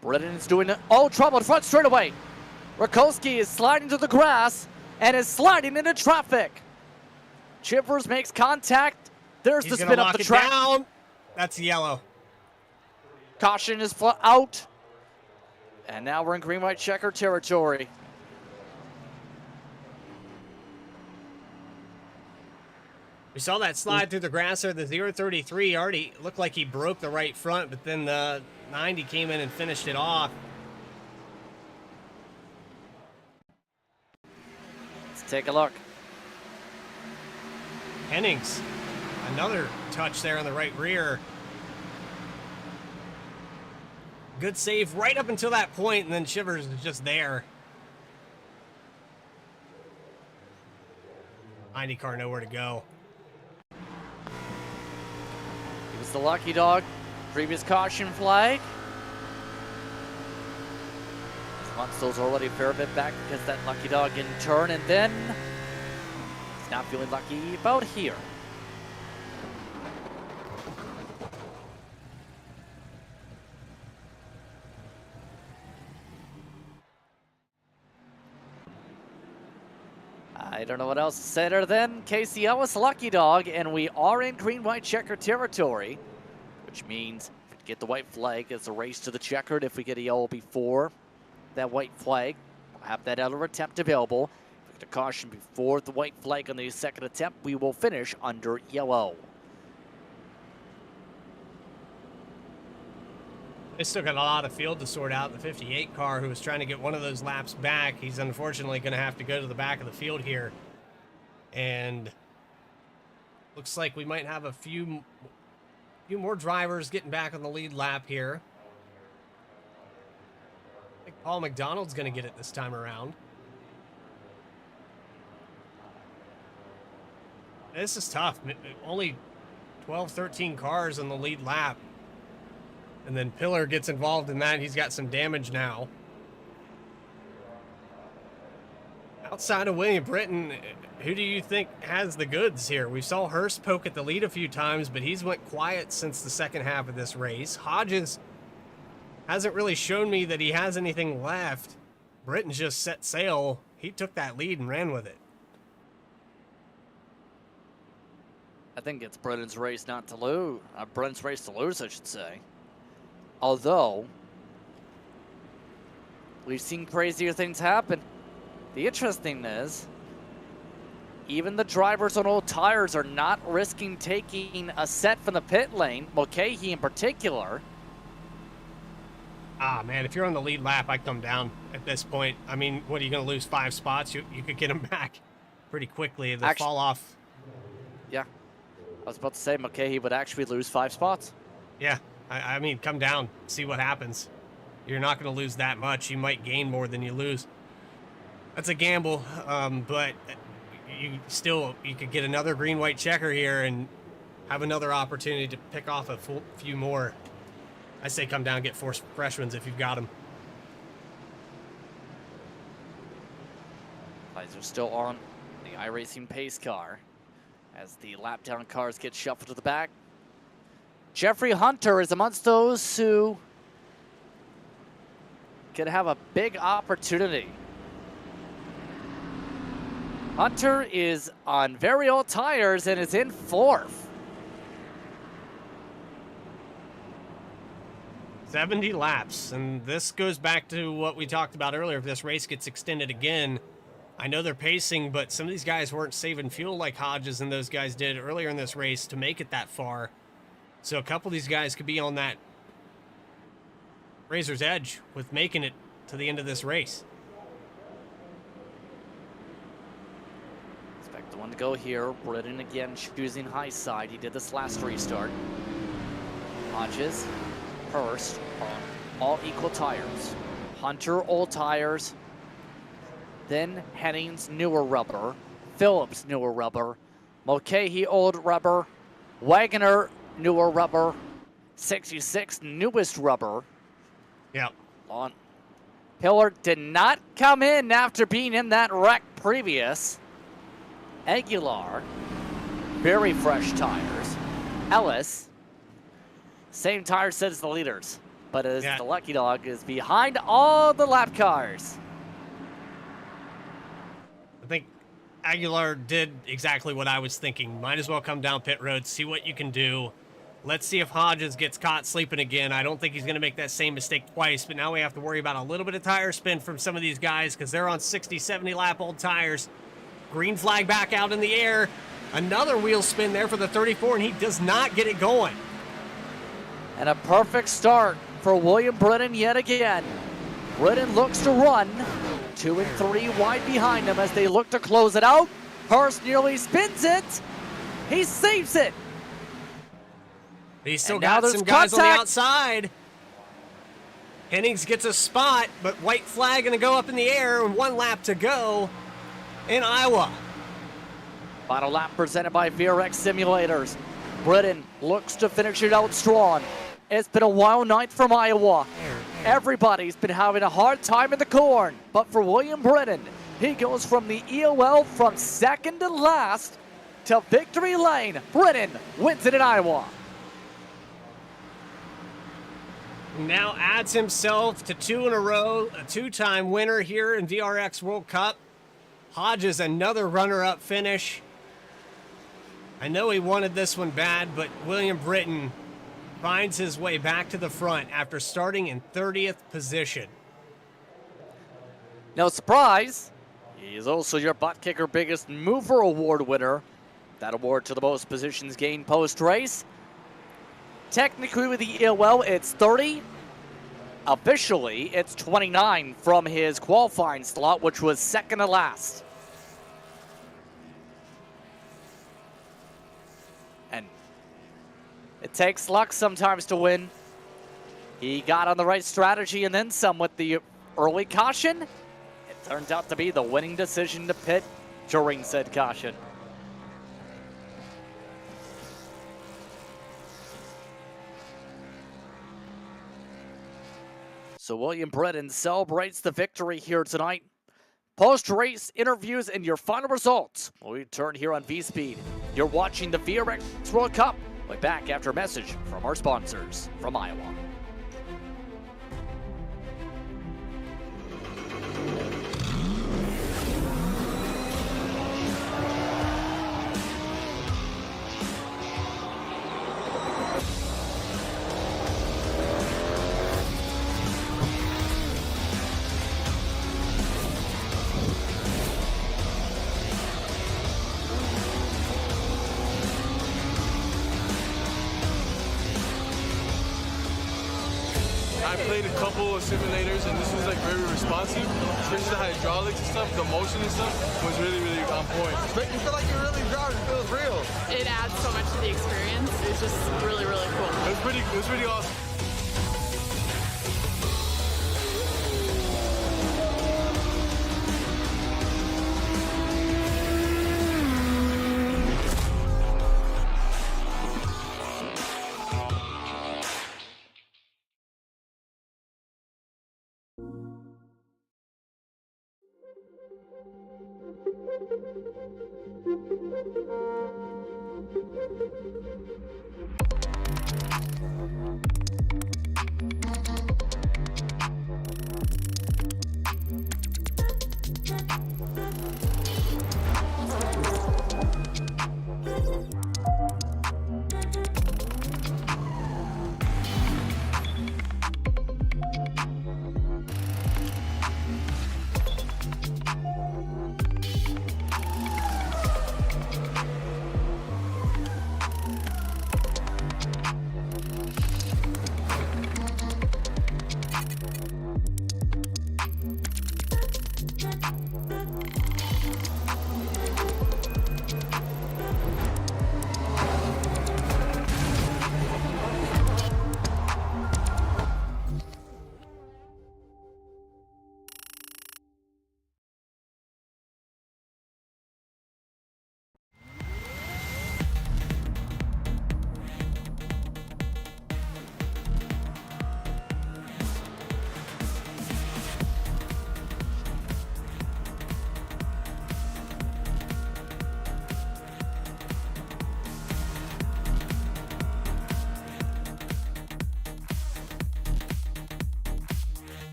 Speaker 5: Britton is doing it. Oh, trouble in front straightaway. Rakowski is sliding to the grass and is sliding into traffic. Chivers makes contact. There's
Speaker 4: He's
Speaker 5: the
Speaker 4: gonna
Speaker 5: spin up
Speaker 4: lock
Speaker 5: the
Speaker 4: it
Speaker 5: track.
Speaker 4: down. That's yellow.
Speaker 5: Caution is out. And now we're in green-white checker territory.
Speaker 4: We saw that slide through the grass there. The 033 already looked like he broke the right front, but then the 90 came in and finished it off.
Speaker 5: Let's take a look.
Speaker 4: Hennings, another touch there on the right rear. Good save right up until that point, and then Shivers is just there. 90 car nowhere to go.
Speaker 5: He was the lucky dog. Previous caution flag. Munstow's already a fair bit back because that lucky dog in turn, and then he's not feeling lucky about here. I don't know what else to say other than KCL is lucky dog, and we are in green-white checker territory, which means if we get the white flag, it's a race to the checkered. If we get a yellow before that white flag, we'll have that other attempt available. If we get a caution before the white flag on the second attempt, we will finish under yellow.
Speaker 4: They still got a lot of field to sort out. The 58 car who was trying to get one of those laps back, he's unfortunately going to have to go to the back of the field here. And looks like we might have a few more drivers getting back on the lead lap here. I think Paul McDonald's going to get it this time around. This is tough. Only 12, 13 cars on the lead lap. And then Pillar gets involved in that. He's got some damage now. Outside of William Britton, who do you think has the goods here? We saw Hurst poke at the lead a few times, but he's went quiet since the second half of this race. Hodges hasn't really shown me that he has anything left. Britton's just set sail. He took that lead and ran with it.
Speaker 5: I think it's Britton's race not to lose. Britton's race to lose, I should say. Although, we've seen crazier things happen. The interesting is, even the drivers on old tires are not risking taking a set from the pit lane, Mulcahy in particular.
Speaker 4: Ah, man, if you're on the lead lap, I come down at this point. I mean, what, are you going to lose 5 spots? You could get them back. pretty quickly. The
Speaker 5: Actu-
Speaker 4: fall off.
Speaker 5: Yeah. I was about to say McKay would actually lose 5 spots.
Speaker 4: Yeah, I mean, come down, see what happens. You're not going to lose that much. You might gain more than you lose. That's a gamble, but you could get another green-white checker here and have another opportunity to pick off a few more. I say come down, get 4 fresh ones if you've got them.
Speaker 5: Eyes are still on the iRacing pace car as the lap down cars get shuffled to the back. Jeffrey Hunter is amongst those who could have a big opportunity. Hunter is on very old tires and is in 4th.
Speaker 4: 70 laps, and this goes back to what we talked about earlier. If this race gets extended again, I know they're pacing, but some of these guys weren't saving fuel like Hodges and those guys did earlier in this race to make it that far. So a couple of these guys could be on that razor's edge with making it to the end of this race.
Speaker 5: Expect the one to go here. Britton again choosing high side. He did this last restart. Hodges, Hurst on all equal tires. Hunter, old tires. Then Hennings, newer rubber. Phillips, newer rubber. Mulcahy, old rubber. Wagoner, newer rubber. 66, newest rubber.
Speaker 4: Yep.
Speaker 5: On. Pillar did not come in after being in that wreck previous. Aguilar, very fresh tires. Ellis, same tire set as the leaders, but as the lucky dog is behind all the lap cars.
Speaker 4: I think Aguilar did exactly what I was thinking. Might as well come down pit road, see what you can do. Let's see if Hodges gets caught sleeping again. I don't think he's going to make that same mistake twice, but now we have to worry about a little bit of tire spin from some of these guys because they're on 60, 70 lap old tires. Green flag back out in the air. Another wheel spin there for the 34, and he does not get it going.
Speaker 5: And a perfect start for William Britton yet again. Britton looks to run. 2 and 3 wide behind him as they look to close it out. Hurst nearly spins it. He saves it.
Speaker 4: He's still got some guys on the outside. Hennings gets a spot, but white flag going to go up in the air and 1 lap to go in Iowa.
Speaker 5: Final lap presented by VRX Simulators. Britton looks to finish it out strong. It's been a wild night from Iowa. Everybody's been having a hard time in the corn, but for William Britton, he goes from the EOL from second to last to victory lane. Britton wins it in Iowa.
Speaker 4: Now adds himself to 2 in a row, a 2-time winner here in VRX World Cup. Hodges, another runner-up finish. I know he wanted this one bad, but William Britton finds his way back to the front after starting in 30th position.
Speaker 5: No surprise, he is also your butt kicker biggest mover award winner. That award to the most positions gained post-race. Technically with the EOL, it's 30. Officially, it's 29 from his qualifying slot, which was second to last. And it takes luck sometimes to win. He got on the right strategy and then some with the early caution. It turned out to be the winning decision to pit during said caution. So William Britton celebrates the victory here tonight. Post-race interviews and your final results will return here on V-Speed. You're watching the Vrx World Cup. We'll be back after a message from our sponsors from Iowa.
Speaker 1: I played a couple of simulators, and this was like very responsive, especially the hydraulics and stuff. The motion and stuff was really, really on point.
Speaker 2: Make you feel like you're really driving. It feels real.
Speaker 3: It adds so much to the experience. It's just really, really cool.
Speaker 1: It was pretty awesome.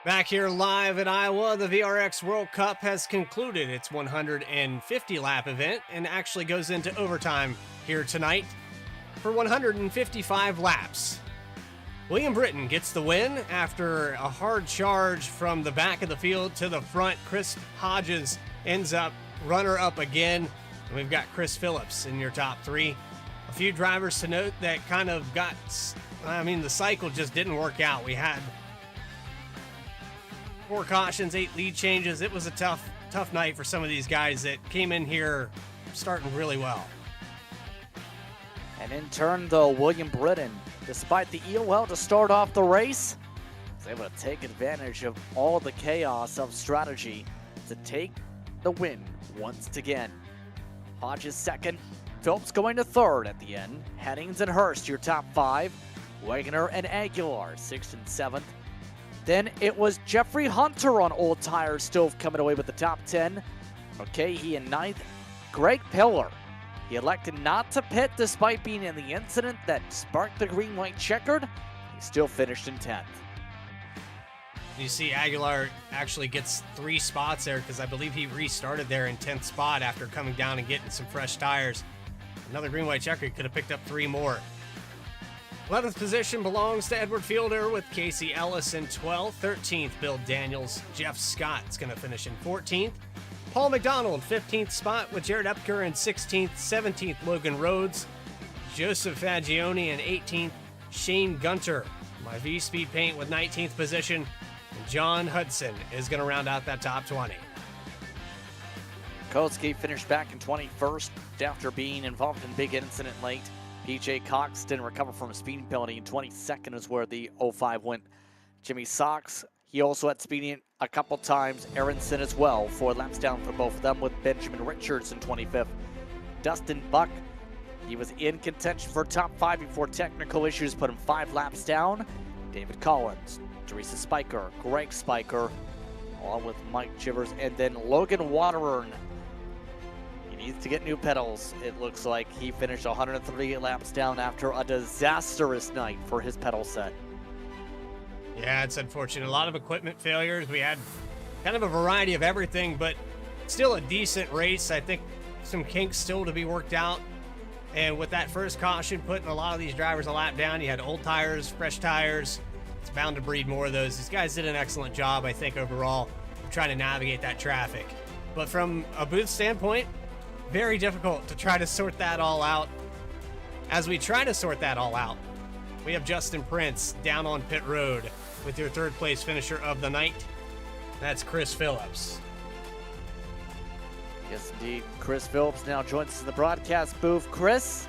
Speaker 4: Back here live at Iowa, the VRX World Cup has concluded its 150 lap event and actually goes into overtime here tonight for 155 laps. William Britton gets the win after a hard charge from the back of the field to the front. Chris Hodges ends up runner-up again. And we've got Chris Phillips in your top three. A few drivers to note that kind of got, the cycle just didn't work out. We had 4 cautions, 8 lead changes. It was a tough night for some of these guys that came in here starting really well.
Speaker 5: And in turn, though, William Britton, despite the EOL to start off the race, was able to take advantage of all the chaos of strategy to take the win once again. Hodges second, Phillips going to third at the end. Hennings and Hurst your top 5. Wagner and Aguilar 6th and 7th. Then it was Jeffrey Hunter on old tires still coming away with the top 10. Okay, he in 9th. Greg Pillar. He elected not to pit despite being in the incident that sparked the green-white checkered. He still finished in 10th.
Speaker 4: You see Aguilar actually gets 3 spots there because I believe he restarted there in 10th spot after coming down and getting some fresh tires. Another green-white checker, he could have picked up 3 more. 11th position belongs to Edward Fielder with Casey Ellis in 12th. 13th, Bill Daniels. Jeff Scott's going to finish in 14th. Paul McDonald, 15th spot with Jared Epker in 16th. 17th, Logan Rhodes. Joseph Fagioni in 18th. Shane Gunter, my V-Speed Paint with 19th position. And John Hudson is going to round out that top 20.
Speaker 5: Koski finished back in 21st after being involved in a big incident late. PJ Cox didn't recover from a speeding penalty. In 22nd is where the 05 went. Jimmy Sox, he also had speeding a couple times. Aronson as well. 4 laps down for both of them with Benjamin Richards in 25th. Dustin Buck, he was in contention for top 5 before technical issues put him 5 laps down. David Collins, Teresa Spiker, Greg Spiker, along with Mike Chivers, and then Logan Waterern. needs to get new pedals. It looks like he finished 138 laps down after a disastrous night for his pedal set.
Speaker 4: Yeah, it's unfortunate. A lot of equipment failures. We had kind of a variety of everything, but still a decent race. I think some kinks still to be worked out. And with that first caution, putting a lot of these drivers a lap down, you had old tires, fresh tires. It's bound to breed more of those. These guys did an excellent job, I think, overall, of trying to navigate that traffic. But from a booth standpoint, very difficult to try to sort that all out. As we try to sort that all out, we have Justin Prince down on pit road with your third place finisher of the night. That's Chris Phillips.
Speaker 5: Yes, indeed. Chris Phillips now joins us in the broadcast booth. Chris,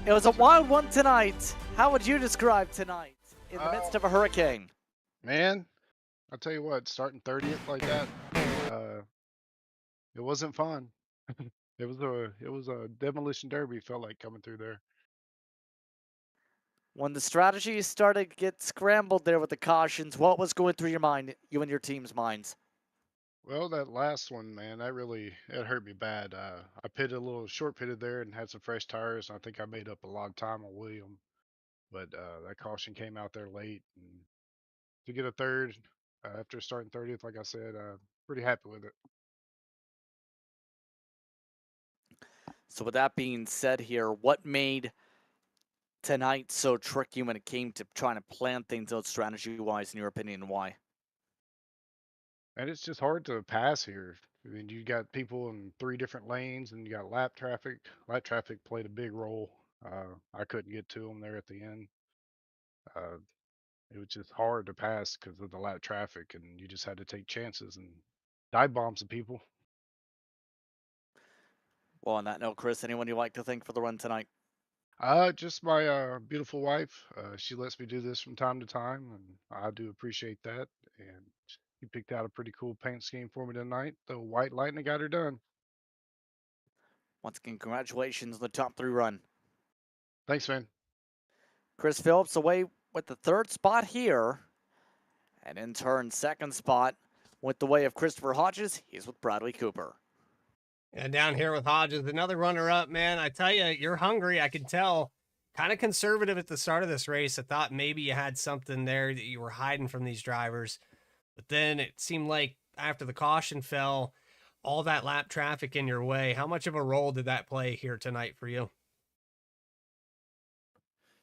Speaker 5: it was a wild one tonight. How would you describe tonight in the midst of a hurricane?
Speaker 7: Man, I'll tell you what, starting 30th like that, it wasn't fun. It was a demolition derby, felt like coming through there.
Speaker 5: When the strategy started to get scrambled there with the cautions, what was going through your mind, you and your team's minds?
Speaker 7: Well, that last one, man, it hurt me bad. I pitted a little short pitted there and had some fresh tires, and I think I made up a lot of time on William. But that caution came out there late, and to get a third after starting 30th, like I said, pretty happy with it.
Speaker 5: So with that being said here, what made tonight so tricky when it came to trying to plan things out strategy-wise, in your opinion, and why?
Speaker 7: And it's just hard to pass here. I mean, you got people in 3 different lanes, and you got lap traffic. Lap traffic played a big role. I couldn't get to them there at the end. Uh, it was just hard to pass because of the lap traffic, and you just had to take chances and dive bomb some people.
Speaker 5: Well, on that note, Chris, anyone you'd like to thank for the run tonight?
Speaker 7: Just my beautiful wife. She lets me do this from time to time, and I do appreciate that. And she picked out a pretty cool paint scheme for me tonight. The white lightning got her done.
Speaker 5: Once again, congratulations on the top 3 run.
Speaker 7: Thanks, man.
Speaker 5: Chris Phillips away with the 3rd spot here. And in turn, 2nd spot went the way of Christopher Hodges. He's with Bradley Cooper.
Speaker 4: And down here with Hodges, another runner-up, man. I tell you, you're hungry. I can tell. Kind of conservative at the start of this race. I thought maybe you had something there that you were hiding from these drivers. But then it seemed like after the caution fell, all that lap traffic in your way. How much of a role did that play here tonight for you?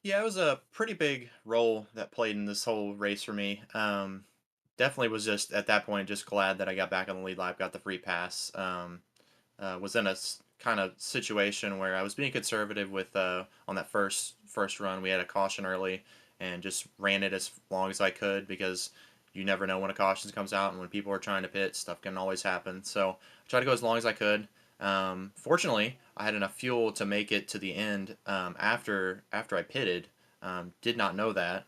Speaker 8: Yeah, it was a pretty big role that played in this whole race for me. Definitely was just at that point just glad that I got back on the lead lap, got the free pass. Was in a kind of situation where I was being conservative with on that first run. We had a caution early and just ran it as long as I could because you never know when a caution comes out, and when people are trying to pit, stuff can always happen. So I tried to go as long as I could. Fortunately, I had enough fuel to make it to the end after I pitted. Did not know that.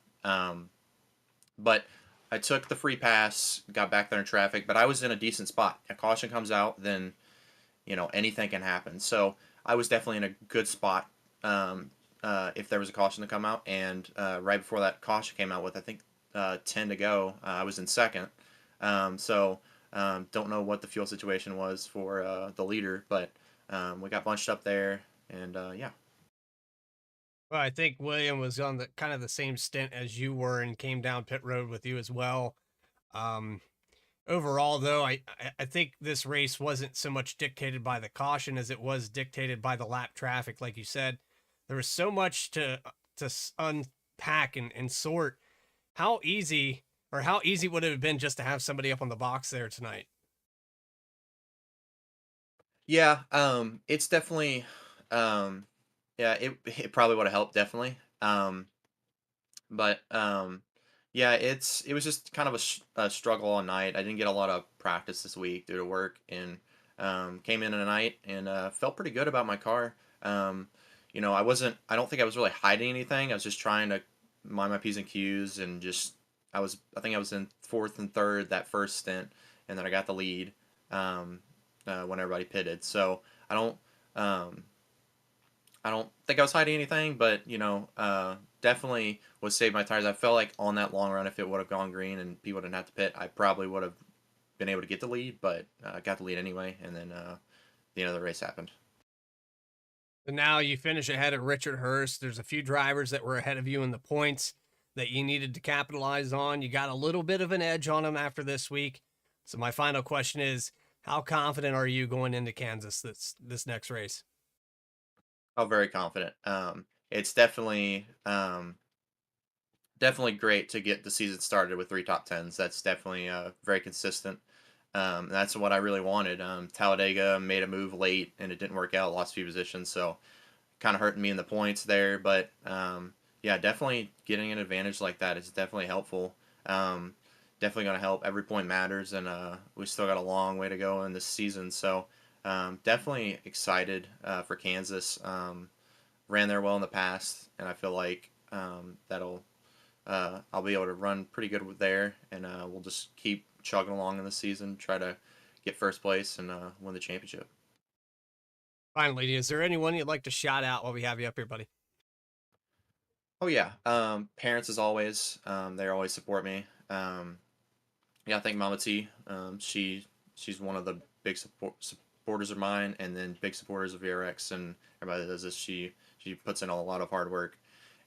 Speaker 8: But I took the free pass, got back there in traffic, but I was in a decent spot. A caution comes out, then anything can happen. So I was definitely in a good spot if there was a caution to come out. And right before that caution came out with, I think, 10 to go, I was in 2nd. Don't know what the fuel situation was for the leader, but we got bunched up there, and yeah.
Speaker 4: Well, I think William was on the kind of the same stint as you were and came down pit road with you as well. Overall, though, I think this race wasn't so much dictated by the caution as it was dictated by the lap traffic. Like you said, there was so much to unpack and sort. How easy would it have been just to have somebody up on the box there tonight?
Speaker 8: Yeah, it's definitely, yeah, it probably would have helped, definitely. But yeah, it was just kind of a struggle all night. I didn't get a lot of practice this week due to work, and came in tonight and felt pretty good about my car. I don't think I was really hiding anything. I was just trying to mind my P's and Q's, and I think I was in 4th and 3rd that first stint, and then I got the lead when everybody pitted. So I don't think I was hiding anything, but definitely was saving my tires. I felt like on that long run, if it would have gone green and people didn't have to pit, I probably would have been able to get the lead, but I got the lead anyway, and then the end of the race happened.
Speaker 4: And now you finish ahead of Richard Hurst. There's a few drivers that were ahead of you in the points that you needed to capitalize on. You got a little bit of an edge on them after this week. So my final question is, how confident are you going into Kansas this next race?
Speaker 8: Oh, very confident. It's definitely definitely great to get the season started with 3 top 10s. That's definitely very consistent. That's what I really wanted. Talladega made a move late and it didn't work out, lost a few positions, so kind of hurting me in the points there. But yeah, definitely getting an advantage like that is definitely helpful. Definitely going to help. Every point matters, and we still got a long way to go in this season. So definitely excited for Kansas. Ran there well in the past, and I feel like that'll I'll be able to run pretty good with there, and we'll just keep chugging along in the season, try to get first place and win the championship.
Speaker 4: Finally, is there anyone you'd like to shout out while we have you up here, buddy?
Speaker 8: Oh yeah, parents as always. They always support me. Yeah, I think Mama T. She's one of the big supporters of mine, and then big supporters of VRX and everybody that does this. She puts in a lot of hard work,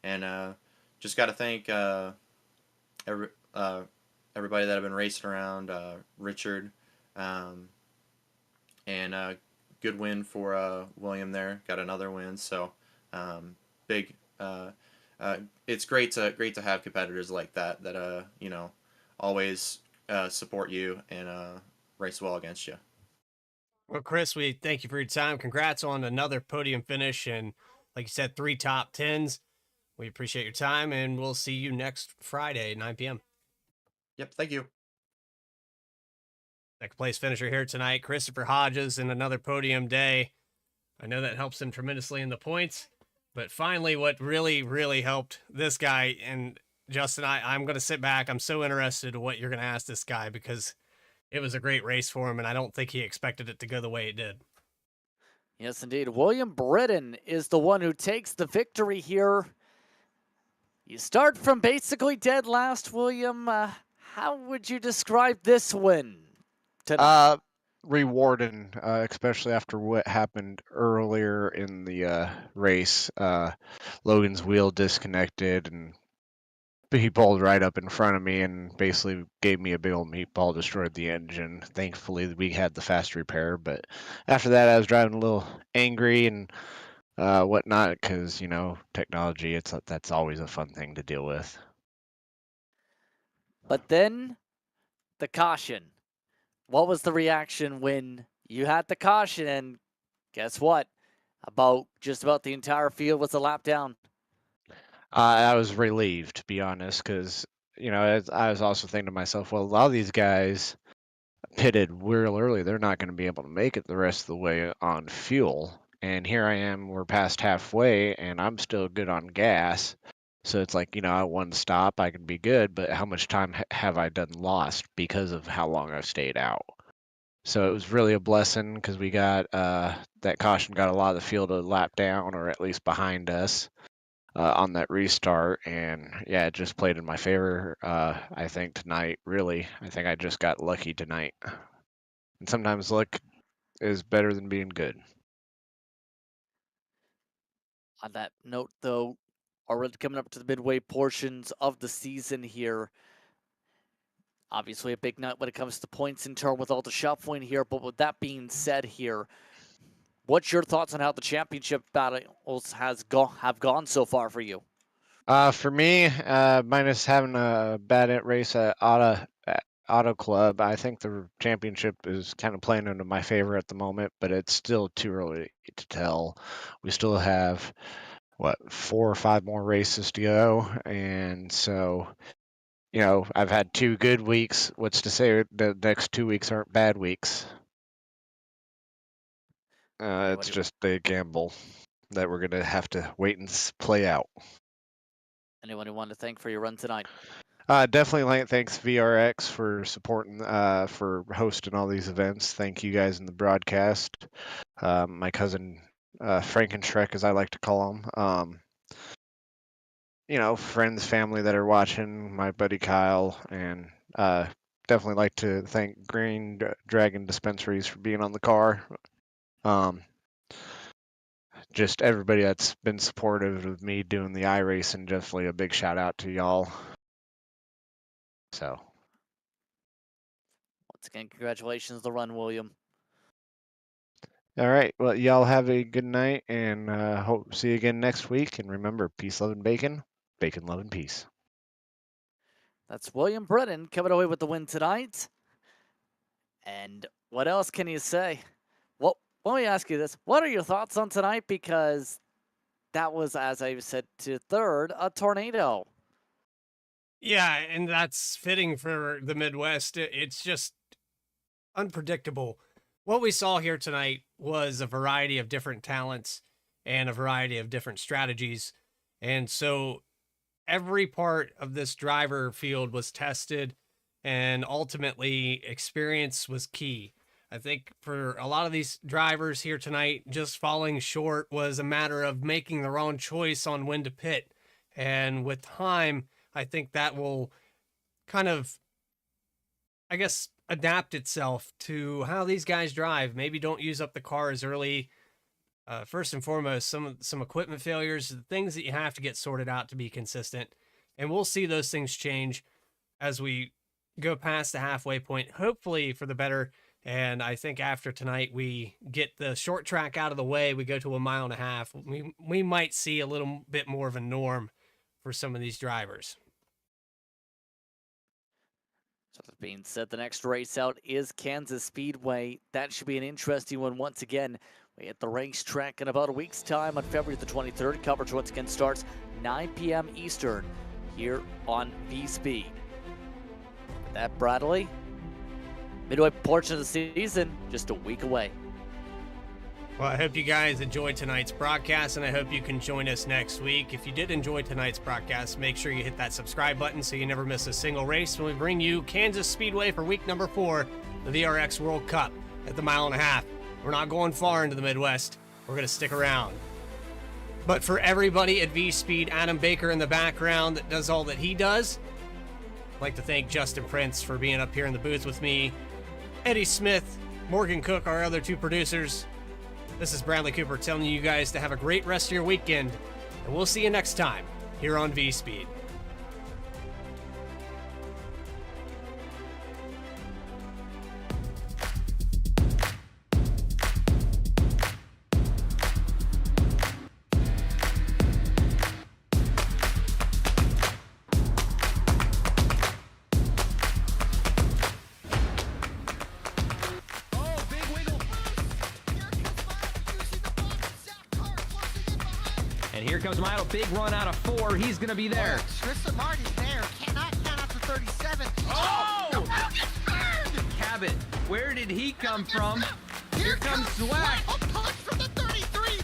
Speaker 8: and just got to thank every, everybody that I've been racing around. Richard, and good win for William there. Got another win, so big. It's great to have competitors like that you know always support you and race well against you.
Speaker 4: Well, Chris, we thank you for your time. Congrats on another podium finish and, like you said, 3 top 10s. We appreciate your time, and we'll see you next Friday, 9 p.m.
Speaker 8: Yep, thank you.
Speaker 4: Second place finisher here tonight, Christopher Hodges, in another podium day. I know that helps him tremendously in the points, but finally, what really, really helped this guy, and Justin, I'm going to sit back. I'm so interested in what you're going to ask this guy because it was a great race for him, and I don't think he expected it to go the way it did.
Speaker 5: Yes, indeed. William Britton is the one who takes the victory here. You start from basically dead last, William. How would you describe this win tonight?
Speaker 6: Rewarding, especially after what happened earlier in the race. Logan's wheel disconnected and he pulled right up in front of me and basically gave me a big old meatball, destroyed the engine. Thankfully, we had the fast repair, but after that, I was driving a little angry and whatnot because technology. That's always a fun thing to deal with.
Speaker 5: But then, the caution. What was the reaction when you had the caution and guess what? Just about the entire field was a lap down.
Speaker 6: I was relieved, to be honest, because I was also thinking to myself, well, a lot of these guys pitted real early. They're not going to be able to make it the rest of the way on fuel. And here I am, we're past halfway, and I'm still good on gas. So it's like, at one stop, I can be good, but how much time have I done lost because of how long I've stayed out? So it was really a blessing because we got that caution got a lot of the field a lap down or at least behind us on that restart. And yeah, it just played in my favor, I think, tonight. Really, I think I just got lucky tonight. And sometimes luck is better than being good.
Speaker 5: On that note, though, already coming up to the midway portions of the season here. Obviously, a big night when it comes to points in turn with all the shuffling here. But with that being said here, what's your thoughts on how the championship battles have gone so far for you?
Speaker 6: For me, minus having a bad race at Auto Club, I think the championship is kind of playing into my favor at the moment, but it's still too early to tell. We still have 4 or 5 more races to go, and so I've had 2 good weeks. What's to say the next 2 weeks aren't bad weeks? It's just a gamble that we're gonna have to wait and play out.
Speaker 5: Anyone you want to thank for your run tonight?
Speaker 6: Definitely thanks VRX for supporting, for hosting all these events. Thank you guys in the broadcast. My cousin Frankenschreck, as I like to call him. Friends, family that are watching, my buddy Kyle, and definitely like to thank Green Dragon Dispensaries for being on the car. Just everybody that's been supportive of me doing the iRacing, definitely a big shout out to y'all. So,
Speaker 5: Once again, congratulations on the run, William.
Speaker 6: all right. Well, y'all have a good night, and hope to see you again next week. And remember, peace, love, and bacon. Bacon, love, and peace.
Speaker 5: That's William Brennan coming away with the win tonight. And what else can you say? Well, let me ask you this. What are your thoughts on tonight? Because that was, as I said to third, a tornado.
Speaker 4: Yeah, and that's fitting for the Midwest. It's just unpredictable. What we saw here tonight was a variety of different talents and a variety of different strategies. And so every part of this driver field was tested, and ultimately experience was key. I think for a lot of these drivers here tonight, just falling short was a matter of making the wrong choice on when to pit. And with time, I think that will kind of, I guess, adapt itself to how these guys drive. Maybe don't use up the car as early. First and foremost, some equipment failures, the things that you have to get sorted out to be consistent. And we'll see those things change as we go past the halfway point, hopefully for the better. And I think after tonight, we get the short track out of the way. We go to 1.5 miles. We might see a little bit more of a norm for some of these drivers.
Speaker 5: So that being said, the next race out is Kansas Speedway. That should be an interesting one once again. We hit the racetrack in about a week's time on February the 23rd. Coverage once again starts 9 p.m. Eastern here on V-Speed. With that, Bradley, midway portion of the season, just a week away.
Speaker 4: Well, I hope you guys enjoyed tonight's broadcast, and I hope you can join us next week. If you did enjoy tonight's broadcast, make sure you hit that subscribe button so you never miss a single race when we bring you Kansas Speedway for week number 4, the Vrx World Cup at the 1.5 miles. We're not going far into the Midwest. We're going to stick around. But for everybody at V-Speed, Adam Baker in the background that does all that he does, I'd like to thank Justin Prince for being up here in the booth with me, Eddie Smith, Morgan Cook, our other 2 producers. This is Bradley Cooper telling you guys to have a great rest of your weekend, and we'll see you next time here on V-Speed.
Speaker 9: And here comes Milo, big run out of 4. He's going to be there.
Speaker 2: Tristan Martin's there. Cannot count out to 37.
Speaker 9: Oh!
Speaker 2: The ball gets burned!
Speaker 9: Cabot, where did he come from? Here comes Swack.
Speaker 2: A punch from the 33.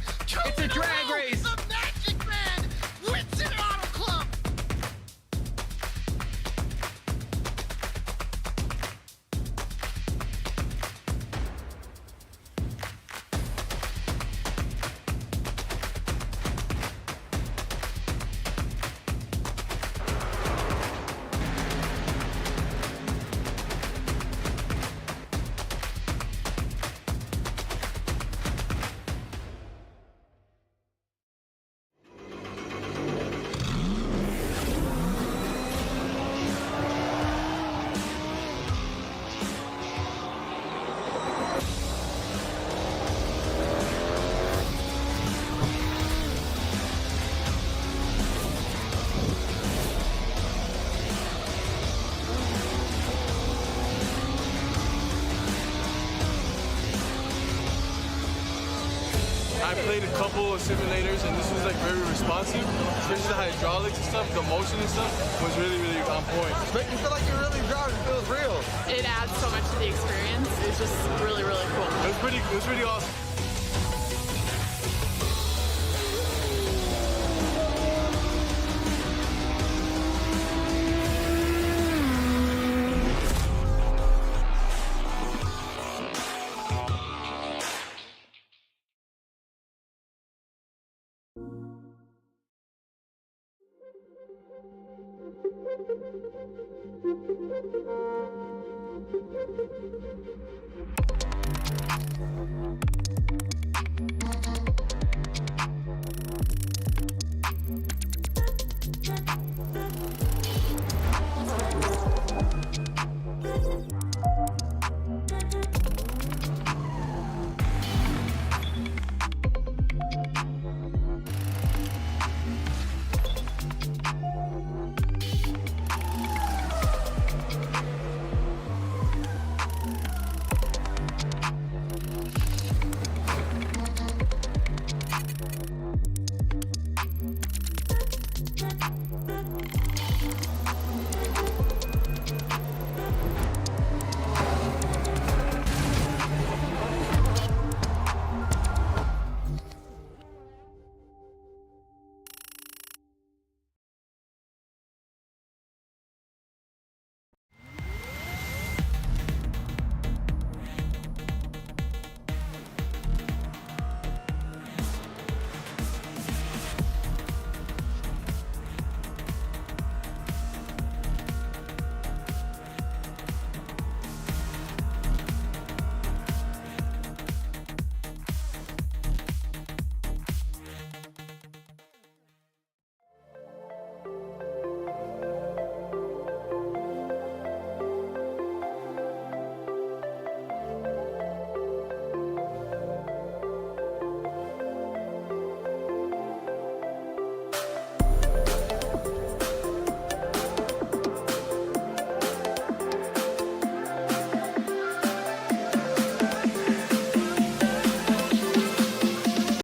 Speaker 9: It's a drag race.
Speaker 2: The Magic Man wins it Auto Club.
Speaker 1: I played a couple of simulators, and this was like very responsive, especially the hydraulics and stuff, the motion and stuff was really, really on point.
Speaker 2: Make you feel like you're really driving. It feels real.
Speaker 3: It adds so much to the experience. It's just really, really cool.
Speaker 1: It was pretty awesome.